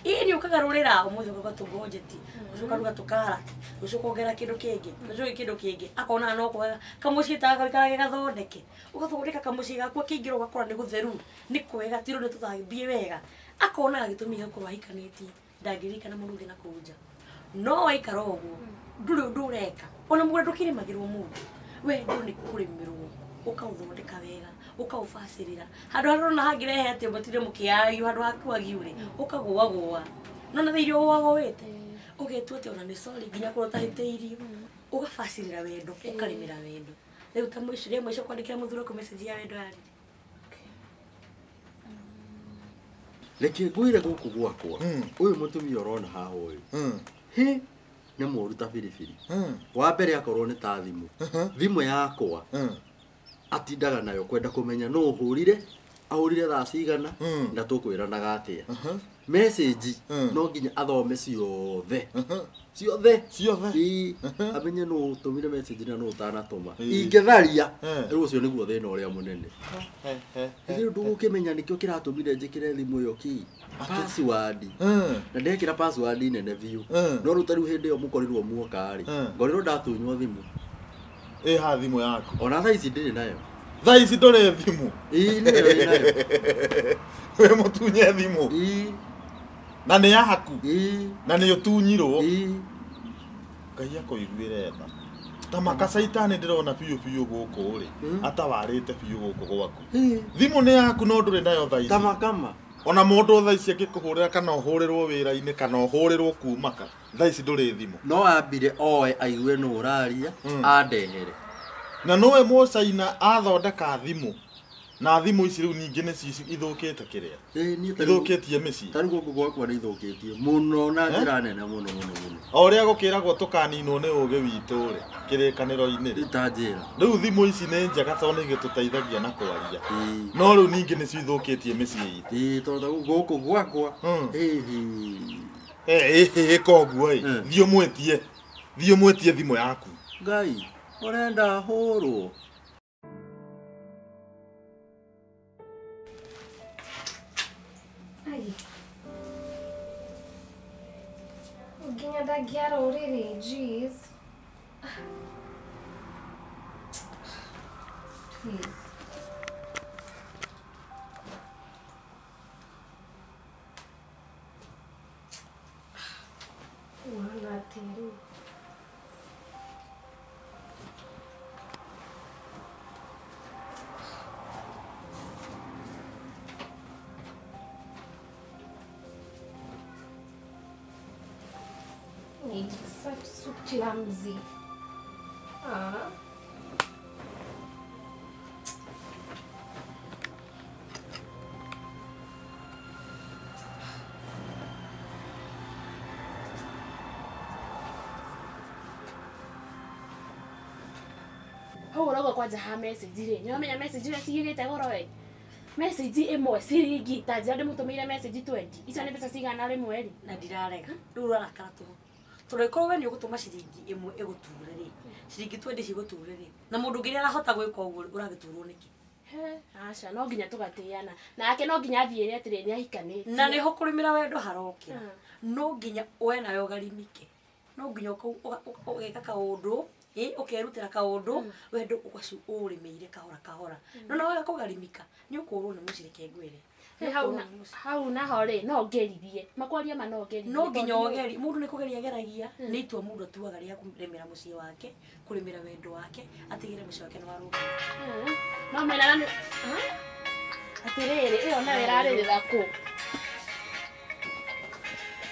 ini ukagarurira umuthi ugatũngwo njeti ucoka ruga tukarati ucoka ongera kindu kingi ucoka kindu kingi akona no kwega kamuciĩ tagaikaraga gathondeke ugathondeka kamuciĩ gaku kĩingĩra ugakora nĩ gũtheru nĩ kwega tiro nĩ tũthambie wega akona gĩtũmi gĩaku wahikanĩtie ndangĩririkana mũndũ ũngĩ na kũnja no waikara ũguo ndũrĩ ũndũ ũreka ona mũgũnda ndũkĩrĩmagĩrwo mũndũ we ndũ nĩ kũrĩmĩrwo ũkaũthondeka wega ũkaũbacĩrĩra handũ harona hangĩrehe atĩ matire mũkĩayu handũ hakuagiure ũkagũagũa nona thĩirio wagũĩte ũgetua atĩ ona nĩ sorry nginya kũrota hĩtĩirio ũgabacĩrĩra wendo ũkarĩmĩra wendo rĩu ta mũico kwandĩkĩra mũthuri waku message ya wendo yarĩ reke ngwĩre gũkũ gwakwa ũyũ mũtumia ũrona haha ũyũ nĩ mũru ta biribiri. Wa mbere akorwo nĩ ta thimũ. Thimũ yakwa atindaga nayo kwenda kũmenya no ũhũrire, ahũrire thaa cigana na tũkwĩranaga atĩa. Message no nginya athome ciothe. Ciothe. Amenye no ũtũmire message na no ũtanatũma. Ingĩtharia rĩu ũcio nĩguo thĩna ũrĩa mũnene. Ithuĩ ndũgũkĩmenya nĩkĩo kĩratũmire njĩkĩre thimũ ĩyo ki password. Na ndekĩra password nene biũ. No rĩu tarĩu hĩndĩ ĩyo mũkorirwo muoka-rĩ, ngorirwo ndatunywo thimũ. Ha thimũ yaku. Ona thaa ici ndĩrĩ nayo. Thaa ici ndũrĩ thimũ. Nĩyo nayo. We mũtunye thimũ. Na nĩ yaku. Na nĩ ũtunyirwo. Ngai akũiguĩre tha. Ta makacaitani ndĩrona biũ biũ gũkũ-rĩ, atawarĩte biũ gũkũ gwaku. Thimũ nĩ yaku no ndũrĩ nayo thaa ici. Tamakama. Ona mũndũ thaa ici angĩkũhũrĩra kana ũhũrĩrwo wĩra-inĩ kana ũhũrĩrwo kumaka, thaa ici ndũrĩ thimũ. No ambire oe aigue nũ ũraria andehere. Na nowe Mũcaina athondeka thimũ. Na thimũ ici rĩu ningĩ nĩ ithũkĩte kĩrĩa. Ithũkĩtie mĩciĩ. Tarĩu gũkũ gwakwa nĩ ithũkĩtie mũno na njĩra nene mũno. O ũrĩa gũkĩragwo tũkaninwo nĩ ũũgĩ witũ-rĩ, kĩrĩkanĩro-inĩ. Itanjĩra. Rĩu thimũ ici nĩ njega tondũ nĩ igĩtũteithagia na kwaria. No rĩu ningĩ nĩ cithũkĩtie mĩciĩ itũ. Tondũ gũkũ gwakwa. Koguo-ĩ, thiĩ ũmwĩtie thimũ yaku. Ngai, ũrenda hũrwo. Nginya ndangĩara ũrĩrĩ, jeez. Please. Wala atĩrĩ. Such so clumsy. Hau ũrauga kwanja ha message-rĩ, nĩwamenya message iria cigĩte goro-ĩ. Message ĩmwe ciringi ta njĩra ndĩmũtũmĩire message 20. Icio nĩ mbeca cigana rĩmwe-rĩ? Na ndirarega. Rĩu ũrarakara tũhũ. Tũrĩkorwo we nĩ ũgũtũma ciringi ĩmwe ĩgũture-rĩ, ciringi 20 cigũture-rĩ, na mũndũ ũngĩ arahota gwĩka ũguo ũragĩturwo nĩkĩ? Aca, no nginya tũgatĩana. Nake no nginya athiĩre atĩrĩ nĩahikanĩtie. Na nĩho kũrĩmĩra wendo harokĩra. No nginya we nawe ũgarimike. No nginya ũgeka kaũndũ, ũkerutĩra kaũndũ, wendo ũgacu ũrĩmĩire kahora kahora. No nawe kũgarimika, nĩ ũkũrwo nĩ mũcireke ngwĩre. Hau naho-rĩ, no ngerithie. Makwaria ma no ngerithie. No nginya ũgeri, mũndũ nĩ kũgeria geragia, nĩ itua mũndũ atuaga rĩa kũrĩmĩra mũciĩ wake, kũrĩmĩra wendo wake, atigĩre mũciĩ wake nĩ warũgama. No mena atĩrĩrĩ, ĩyo nayo ĩrarĩrĩra kũ?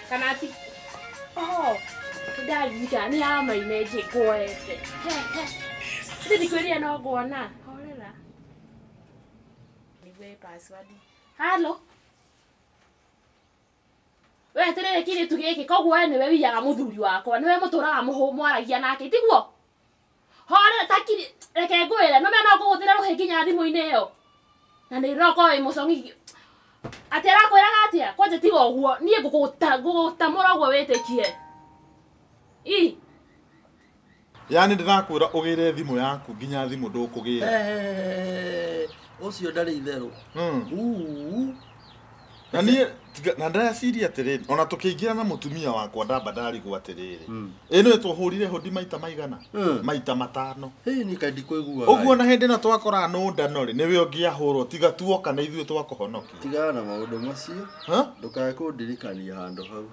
Kana ati ndaririkana nĩ ya Maine njĩkwoete. Ndithi kwĩrĩa no nguona. Horera. Nĩgue password. Halo. We atĩrĩrĩ kĩrĩtu gĩkĩ, koguo we nĩwe wiyaga mũthuri wakwa, nĩwe mũtũraga mwaragia nake, tiguo? Horera takiri, reke ngwĩre, no mena kũgũthĩra rũhĩ nginya thimũ-inĩ ĩyo. Na nĩ rokoa wĩ mũcong'i. Atĩ arakwĩraga atĩa? Kwanja tiga ũguo, niĩ ngũgũtamũra ũguo wĩtĩkie. Yani ndĩrakwĩra ũgĩre thimũ yaku nginya thimũ ndũkũgĩra. Ũcio ndarĩ itherũ. Na niĩ na ndĩreciria atĩrĩrĩ, ona tũkĩingĩra na mũtumia wakwa ndamba ndarigwo atĩrĩrĩ. Nĩwe twahũrire hodi maita maigana? Maita 5. Niĩ kaĩ ndikwĩiguaga. Ũguo na hĩndĩ ĩno twakora nũndano-rĩ, nĩwe ũngĩahũrwo tiga tuoka na ithuĩ twakũhonokia. Tigana na maũndũ macio. Ndũkae kũndirikania handũ hau.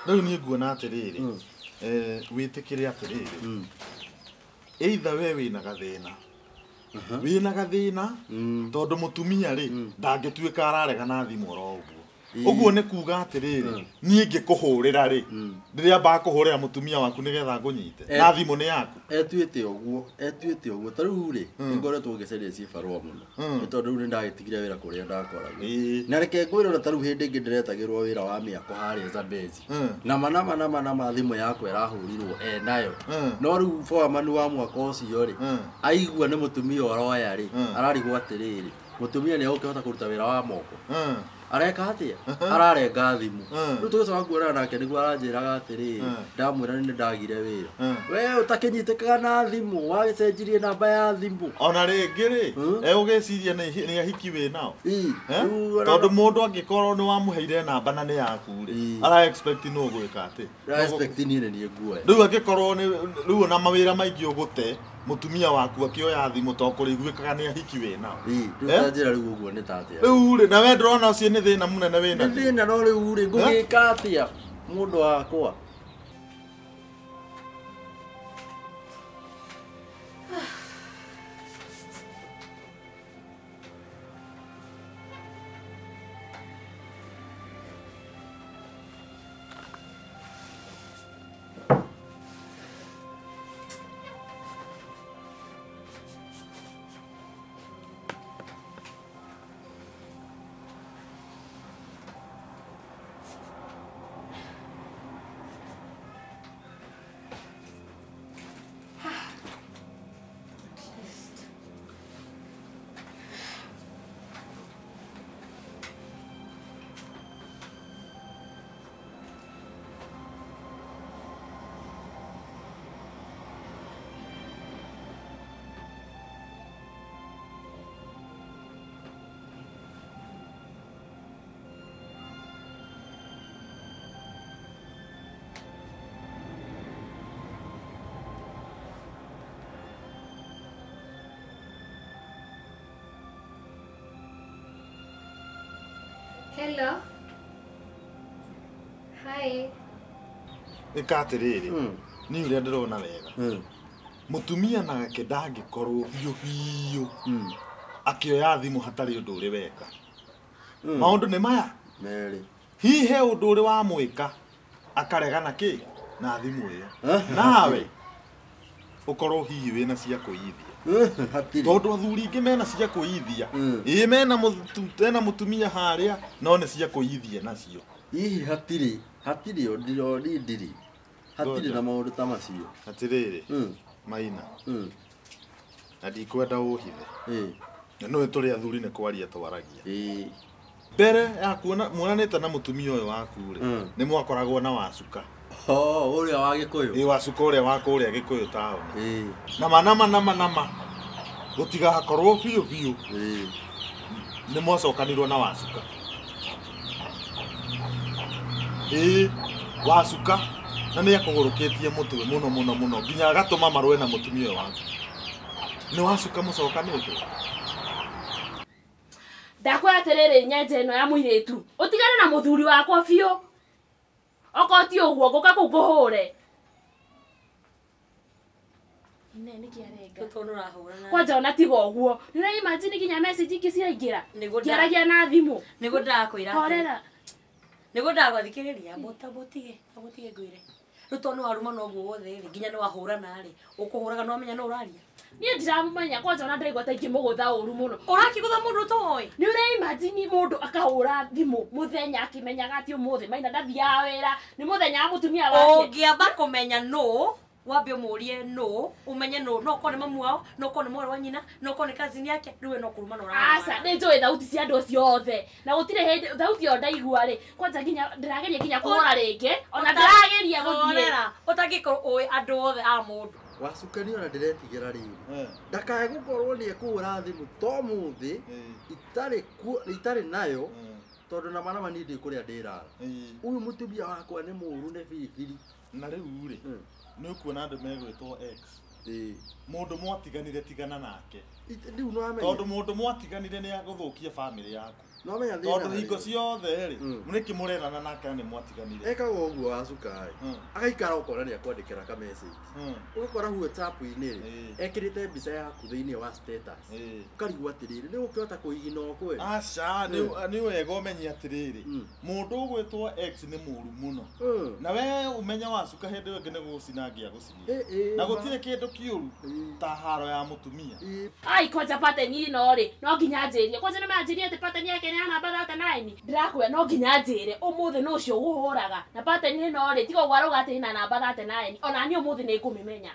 Rĩu niĩ nguona atĩrĩrĩ, wĩtĩkĩre atĩrĩrĩ, either we wĩna gathĩna tondũ mũtumia-rĩ ndangĩtuĩka ararega na thimũ oro ũguo. Uguo nĩ kuga atĩrĩrĩ niĩ ngĩkũhũrĩra rĩ rĩrĩa mbakũhũrĩra mũtumia waku nĩgetha ngũnyite na thimũ nĩ yaku etuĩte ũguo ta rĩu rĩ ngoretwo ngĩcaria cibarũa mũno nĩ tondũ rĩu nĩ ndagĩtigire wĩra kũrĩa ndakoragwo na reke ngwĩrora ta rĩu hĩndĩ ĩngĩ ndĩretagĩrwo wĩra wa mĩako harĩa Zambezi nama thimũ yakwa ĩrahũrirwo nayo no rĩu foreman wa mwaka ũcio rĩ aigua nĩ mũtumia ũroya rĩ ararigwo atĩrĩrĩ mũtumia nĩ egũkĩhota kũruta wĩra wa moko areka atia ararenga thimũ rĩu tũgĩcoka kuonana nake nĩguo aranjĩraga atĩrĩrĩ ndamwĩra nĩ ndagire wĩra we ũtakĩnyitĩkaga na thimũ wagĩcenjirie namba ya thimũ ona rĩngĩ rĩ egũgĩciria nĩ ahiki wĩ nao tondũ mũndũ angĩkorwo nĩ wamũheire namba na nĩ yaku rĩ ara expect no gwĩka atĩ expect niĩ nĩ niĩ nguoya rĩu angĩkorwo rĩu ona mawĩra maingĩ ũgũte mũtumia waku akĩoya thimũ to kũrĩiguĩkaga nĩ ahiki wĩ nao rĩu njĩra rĩu ũguo nĩ tatĩa rĩu rĩ nawe ndũrona ũcio nĩ thĩna mũnene wĩna nĩ thĩna no rĩu rĩ ngũgĩka atĩa mũndũ wakwa Hello. Hi. ĩka atĩrĩrĩ niĩ ũrĩa ndĩrona wega mũtumia nake ndangĩkorwo biũ akĩoya thimũ hatarĩ ũndũ ũrĩ weka maũndũ nĩ maya merĩ hihi he ũndũ ũrĩ wamwĩka akaregana kĩ na thimũ ĩyo nawe ũkorwo hihi wĩna cia kũiyithia tondũ athuri ingĩ mena cia kũiyithia mena mũtumia harĩa no nĩ cia kũiyithia nacio hihi hatirĩ ndirĩ hatirĩ na maũndũ ta macio atĩrĩrĩ Maina na ndikwenda ũhithe na no tũrĩ athuri nĩ kwaria twaragia mbere ya muonanĩte na mũtumia ũyũ waku rĩ nĩ mwakoragwo na wacuka ũrĩa wa Gĩkũyũ wacuka ũrĩa wa kũrĩa Gĩkũyũ taũni nama gũtigakorwo biũ nĩ mwacokanirwo na wacuka wacuka na nĩ akũgũrũkĩtie mũtwe mũno nginya agatũma marũe na mũtumia ũyũ waku nĩ wacuka mũcokanĩte ndakwĩra atĩrĩrĩ nyenje ĩno ya mũirĩtu ũtigane na mũthuri wakwa biũ okorwo ti ũguo ngũka kũu ngũhũre kwanja ona tiga ũguo nĩ imagine nginya message ingĩ ciraingĩra ngĩaragia na thimũ nĩguo ndakwĩra horera nĩguo ndagwathikĩrĩria botige ngwĩre rĩu tondũ nĩ waruma na ũguo wothe rĩ nginya nĩ wahũrana rĩ ũkũhũraga nĩ wamenya no ũraria niĩ ndiramũmenya kwanja ona ndaigua ta ingĩmũgũtha ũru mũno ũrakĩgũtha mũndũ ũtoĩ nĩ ũrĩa imagine mũndũ akahũra thimũ mũthenya akĩmenyaga atĩ ũmũthĩ Maina ndathiaga wĩra nĩ mũthenya wa mũtumia wake ũngĩamba kũmenya no wambe ũmũrie no ũmenye no okorwo nĩ mamu wao no okorwo nĩ mwarĩ wa nyina no okorwo nĩ cousin yake rĩu no kũruma na ũrarĩa aca nĩ njũĩ thauti cia andũ ciothe na gũtirĩ hĩndĩ thauti ĩyo ndaigua rĩ kwanja nginya ndĩrageria nginya kũhũra rĩngĩ ona ndĩrageria gũthiĩ ũtangĩkorwo ũĩ andũ othe a mũndũ wacukani ona ndĩretigĩra rĩu ndakae gũkorwo nĩ ekũhũra thimũ to mũthĩ itarĩ nayo tondũ nama niĩ ndĩ kũrĩa ndĩrara ũyũ mũtumia wakwa nĩ mũũru nĩ biribiri na rĩu rĩ nĩ ũkuona andũ megwĩtwo X mundu mwatiganire tigana nake Riu no amenya. tondu mundu mwatiganire ni aguthukia family yaku No amenya tondu hingo ciothe ri muniki murerana nake ni mwatiganire ekaga ũguo wa cukai agaikara ũkona nĩ akwandĩkĩra ka message ũgakora WhatsApp-inĩ ekĩrĩte mbica yaku thĩinĩ wa status ũkarigwo atĩrĩrĩ nĩ ũkĩhota kũigina ũkweli aca nĩ wega ũmenye atĩrĩrĩ mũndũ ũgwĩtwo X nĩ mũru mũno na we ũmenya wacuka hĩndĩ ĩyo ĩngĩ nĩ gũcinangia gũcinia na gũtirĩ kĩndũ kĩũru ta haro ya mũtumia ai kwanza pattern ino ri no nginya njĩrie kwanza nĩ manjirie atĩ pattern yake nĩ namba 39 ndĩrakwĩra no nginya njĩre ũmũthĩ no ũcio ũhũraga na pattern ino ri tiga ũgwarũga atĩ na namba 39 ona niĩ ũmũthĩ nĩ ngũmĩmenya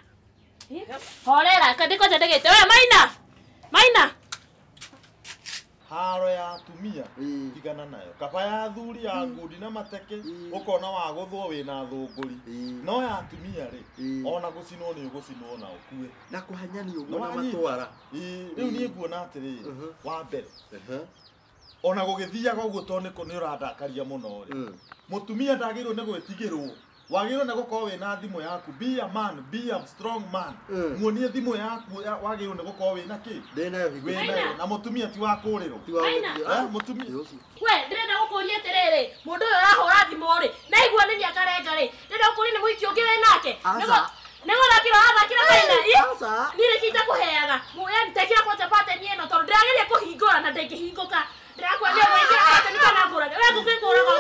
horera ndĩkote ndĩgĩte we Maina haro ya atumia tigana nayo kaba ya athuri ya ngundi na mateke ukona wa guthwo wina thunguri no ya atumia ri ona gucinwo ni gucinwo na ukue na kuhanyani ũguo na matwara riu ni nguona atiri wa mbere ona gugithiaga uguo tondu ni urandakaria muno ri mutumia ndagirwo ni gwitigirwo wagirwo ni gukorwo wina thimu yaku be a man be a strong man muonie thimu yaku wagirwo ni gukorwo wina ki ndinayo wina na mutumia ti wa kurirwo mutumia we ndĩrenda gũkũria atĩrĩrĩ mũndũ ũyũ arahũra thimũ rĩ na iguanĩria akarenga rĩ ndĩrenda gũkũria nĩ mũiki ũngĩ wĩ nake nĩgũthakĩra wathakĩra Maina nĩrĩkĩte kũheaga yani tekĩra kwanza pattern ĩno tondũ ndĩrageria kũhingũra na ndĩngĩhingũka ndĩrakwambia gwĩkĩra pattern kana ngũraga we ngũkĩkũraga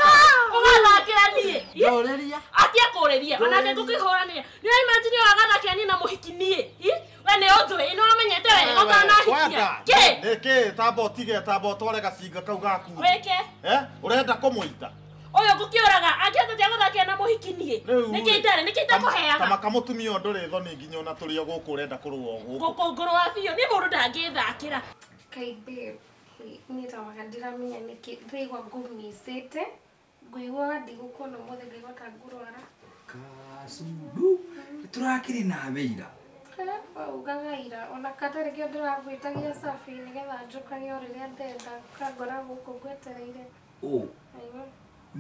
ũgathakĩra niĩ ndũrĩria atia kũrĩria ona ngĩkũhũranĩra nĩ imagine wagathakĩra niĩ na mũhiki niĩ we nĩ ũnjũĩ ĩno wamenyete wega ũtanahikia nĩkĩ tambo tware gacinga kau gaku wĩke ũrenda kũmũita ũyũ ngũkĩũraga angĩatetia gũthakĩra na mũhiki niĩ nĩkĩ itakũheaga tamaka mũtumia ũyũ ndũrĩ thoni nginya ona tũrĩ o gũkũ ũrenda kũrũa gũkũ ngũkũngũrũa biũ nĩ mũndũ ndangĩthakĩra Kaimbe nĩ tamaga ndiramenya nĩkĩ ndaigua ngũmicĩte ngũiguaga ndigũkuona ũmũthĩ ngaigua ta ngũrwara Kasudu turakĩrĩ nawe ira ugaga ira ona katarĩ kĩo ndĩragwĩtagia Safi nĩgetha njũkage o rĩrĩa ndenda kangora gũkũ ngwetereire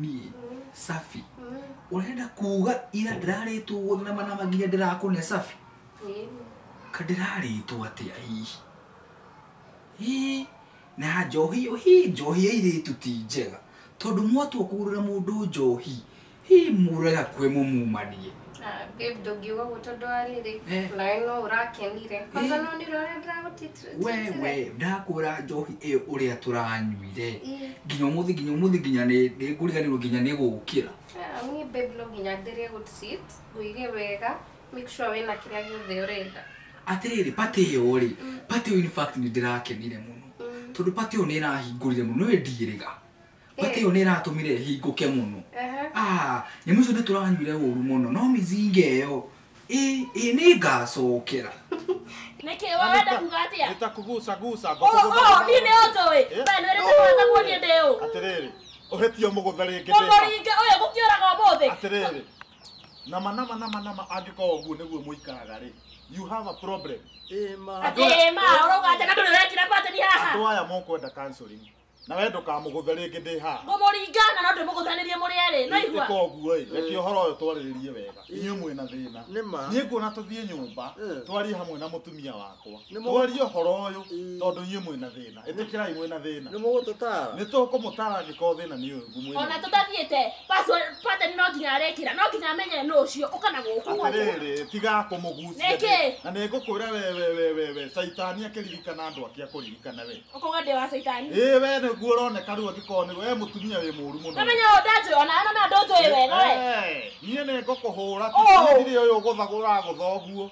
niĩ Safi ũrenda kuga ira ndĩrarĩtwo gũthamanama nginya ndĩrakũne Safi kadĩrarĩtwo atĩa hihi na njohi njohi ya airĩtu ti njega tondũ mwatwo kũgũrĩra mũndũ njohi murega kwĩ mũmumanie babe ndũngiuga ũguo tondũ wa rĩrĩ nawe no ũrakenire kwanza no nĩrore ndĩragũtitire we ndakũra njohi ĩyo ũrĩa tũranyuire nginya ũmũthĩ nginya nĩngũriganĩrwo nginya nĩgũgũkĩra niĩ babe no nginya ndĩrĩe gũtsit ngũige wega make sure wĩna kĩrĩa gĩothe ũrenda atĩrĩrĩ pati ĩyo rĩ pati ĩyo in fact nĩ ndĩrakenire mũno tondũ pati ĩyo nĩ ĩrahingũrire mũno nĩ ndirĩga pati ĩyo nĩ ĩratũmire hingũke mũno nyamũ icio nĩtũranyuire ũru mũno no mĩzinga ĩyo nĩ ngacokera nĩkĩ wenda kuga atĩa nĩtakũgucaguca niĩ nĩ ũnjũĩ we nĩwĩrĩte kwanza kuonie ndĩ ũ atĩrĩrĩ ũhĩtio mũgũtha rĩngĩ mũmũringe ũyũ gũkĩũraga ũmũthĩ atĩrĩrĩ nama angĩkorwo ũguo nĩguo mũikaraga rĩ you have a problem ũrauga atĩ na ndũrĩ ũrekĩra pattern haha andũ aya mũkwenda counseling na we ndũkamũgũtha rĩngĩ ndĩ haha ngũmũringa na no ndĩmũgũthanĩrie mũrĩ erĩ no igua ũguo reke ũhoro ũyũ twarĩrĩrie wega inyuĩ mwĩna thĩna niĩ nguona tũthiĩ nyũmba twarie hamwe na mũtumia wakwa twarie ũhoro ũyũ tondũ inyuĩ mwĩna thĩna ĩtĩkĩrai mwĩna thĩna nĩtũkũmũtara angĩkorwo thĩna nĩ ũyũ ona tũtathiĩte pattern no nginya arekĩra no nginya amenye nũ ũcio ũkana gũkũ atĩrĩrĩ tiga kũmũgucia na nĩngũkwĩra we caitani akĩririkana andũ ake akũririkana we ũkauga ndĩ wa caitani we nĩguo ũroneka rĩu angĩkorwo nĩ we mũtumia wĩ mũru mũno namenya ũyũ ndanjũĩ ona na ndũnjũĩ wega we niĩ nĩngũkũhũra tũtirĩ ũyũ ũgũthagũra ũguo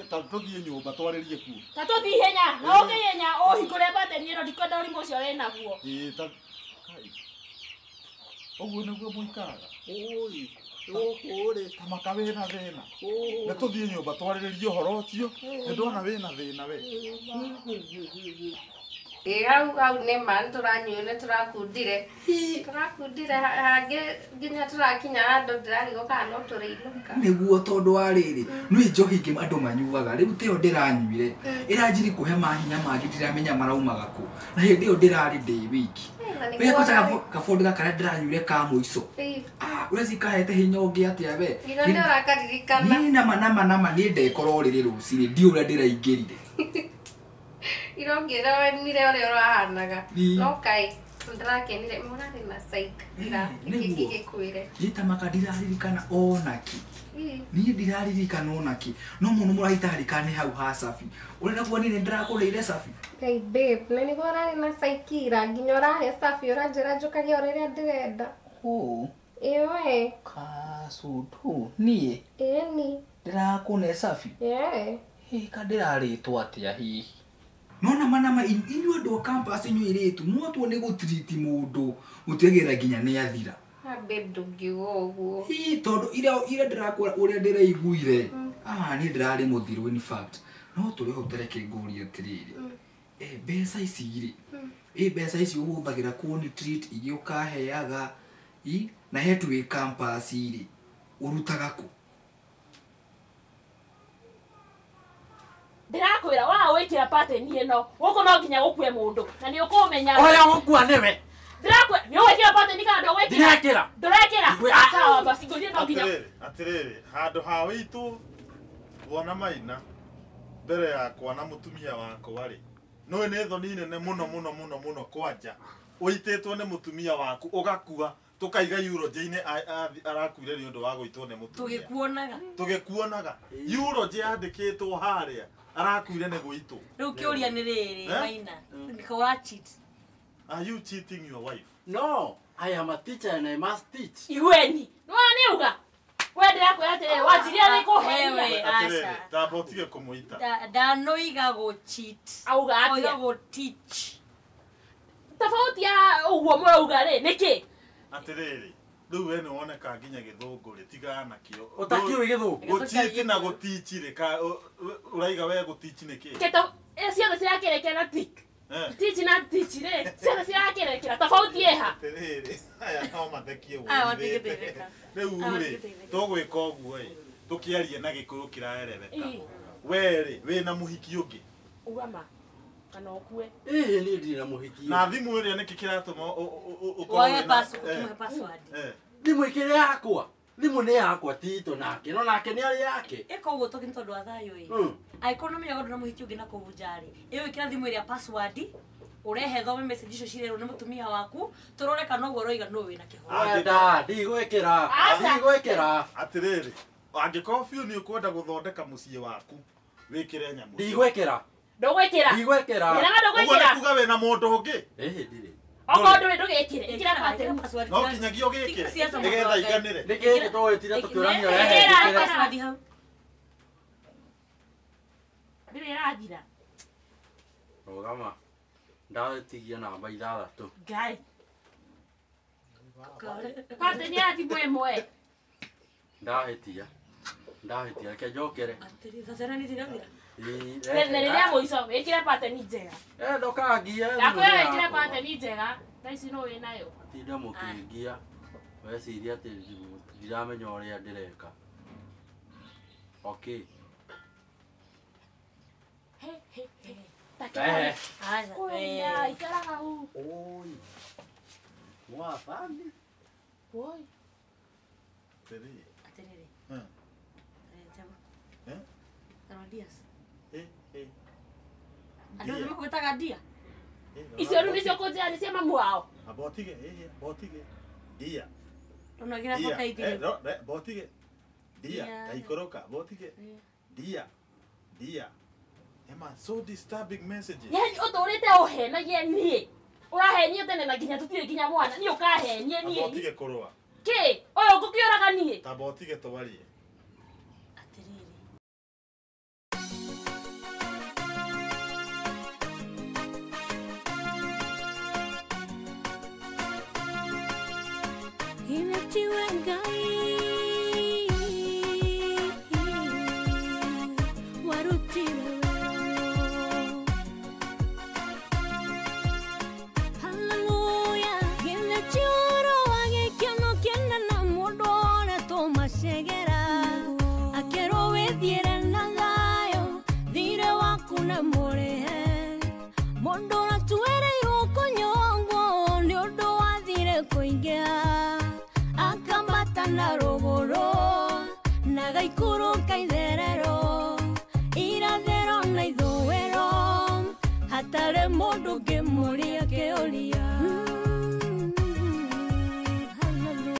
ta tũthiĩ nyũmba twarĩrie kuo ta tũthiĩ ihenya na ũke ihenya ũhingũre pattern ĩno ndikwenda ũrimũ ũcio wĩ naguo ũguo nĩguo mũikaraga tamaka wĩna thĩna nĩ tũthiĩ nyũmba twarĩrĩrie ũhoro ũcio nĩndona wĩna thĩna we hau nĩma nĩtũranyuire tũrakundire hangĩ nginya tũrakinya handũ ndĩrarigwo kana no tũrĩinũka nĩguo tondũ wa rĩrĩ nĩ njohi ingĩ andũ manyuaga rĩu tĩyo ndĩranyuire ĩranjiri kũhe mahinya mangĩ ndiramenya maraumaga kũ na hĩndĩ ĩyo ndĩrarĩ ndĩ wiki Wewe kwanza kafondi gakara ndiranyure ka muico. Urezi kahete hinya ungi atia we. Ngina ndorakaririkana. Ni nama ni ndekoro riri rucini ndi uria ndiraingirire. Irongira we nire ore urahanaga. No kai. Ndirakenire mona ni na psych. Ikiki kwire. Jita makadirarikana onaki. Ni ndiraririkana onaki. No muno muraitarikane hau ha Safi. Urenda kuonire ndirakureire Safi. Hey babe, nani gora na psychira nginyora he Safi uranjira njukagia ureria ndirenda. Ewe. Kasutu nie. Eni. Ndirakune Safi. Kadiraritwo atia hihi. Nona manama inyuĩ andũ a campus inyuĩ airĩtu mwatwo nĩ gũtreat mũndũ mũtiagĩra nginya nĩ athira. Babe ndũngiuga ũguo. Tondũ ira ndĩrakwĩra ũrĩa ndĩraiguire niĩ ndĩrarĩ mũthiru in fact no tũrĩ ho tereke ngũria atĩrĩrĩ mbeca ici-rĩ mbeca ici ũhũthagĩra kuoni treat iria ũkaheaga na hetu wĩ campus-rĩ ũrutaga kũ? Ndirakwira wa wikira pattern ino guko no nginya gukue mundu na ni ukumenya oya gukua niwe ndirakwe ni wikira pattern kana ndo wikira ndirakira sawa basi ngorie no nginya atiriri handu ha witu wona maina mbere yakwa na mutumia wakwa ri no ni thoni nene muno kwanja uititwo ni mutumia waku ugakua tukaiga Euroje-ini arakuire ni undu wa guitwo ni mutumia tugikuonaga Euroje yandikitwo haria arakuire ni guitwo riu kiuria ni riri maina nikora cheat. Are you cheating your wife? No, I am a teacher and I must teach. Iweni no aniuga we ndirakwira atire wajiria ni kuhewe acha tabotige kumuita ndanoiga go cheat auga atia go teach tofauti ya uguo murauga ri niki atiriri riu we ni woneka nginya githungu ritigana kio Utakiwe githungu gucheat na gutichi ri ka uraiga we gutichi niki keto ciothe ciakerekera tik teach na teach ri ciothe ciakerekera tofauti eha atiriri aya no mathekie wewe watigithirika riu ri tugwika uguo tukiarie na gikuyu kiraerereka we ri we na muhiki ungi ugama kana okue ni ndi na muhiki na thimu ri niki kiratuma oya password thimu ikire yakwa thimu ni yakwa tito nake no nake ni ari yake eko uguo tuki ntondu wa thayo aiko no menya na muhiki ungi na kuvunjari iyo ikira thimu ria password urehe thome message icio cirerwo ni mutumia waku turore kana uguo roiga no wina kihoya ndigwikira atiriri angiko biu ni ukwenda guthondeka mucii waku wikire nyamu ndigwikira ndogwikira ndigwikira ndogwikira kuga we na mundu ungi ndiri okondo we ndogikire ikira pattern password no kinyagio gikire nigetha iganire niki twetire tukiurania wehe password hau ndiri ragira rogama ndatigia namba 6 gai pattern ya timu imwe ndahitia ke jokere atiri thacera ni thiragira Neriria muico wikire pattern njega ndokagia yakwe wikire pattern njega taici no we nayo tinda mukingia weciria ati ndiramenya uria ndireka okay oya ikaraga huu oi mwafani oi atiriri Tarodias. Ndio ndio mkutaka dia. Icio ru nicio kunjia ni cia mamu wao. Abotige dia. Tunagira kwa kaidi. Botige. Dia, taikoroka botige. Dia. Ema so disturbing messages. Yani uturite uhenagie nie. Urahenie tene na nginya tutire nginya mwana ni ukahenie nie. Abotige korwa. Ki? Oyo ngukioraga nie. Tabotige twarie. Mondo na tuere yuko nyongo ndio nkaitherera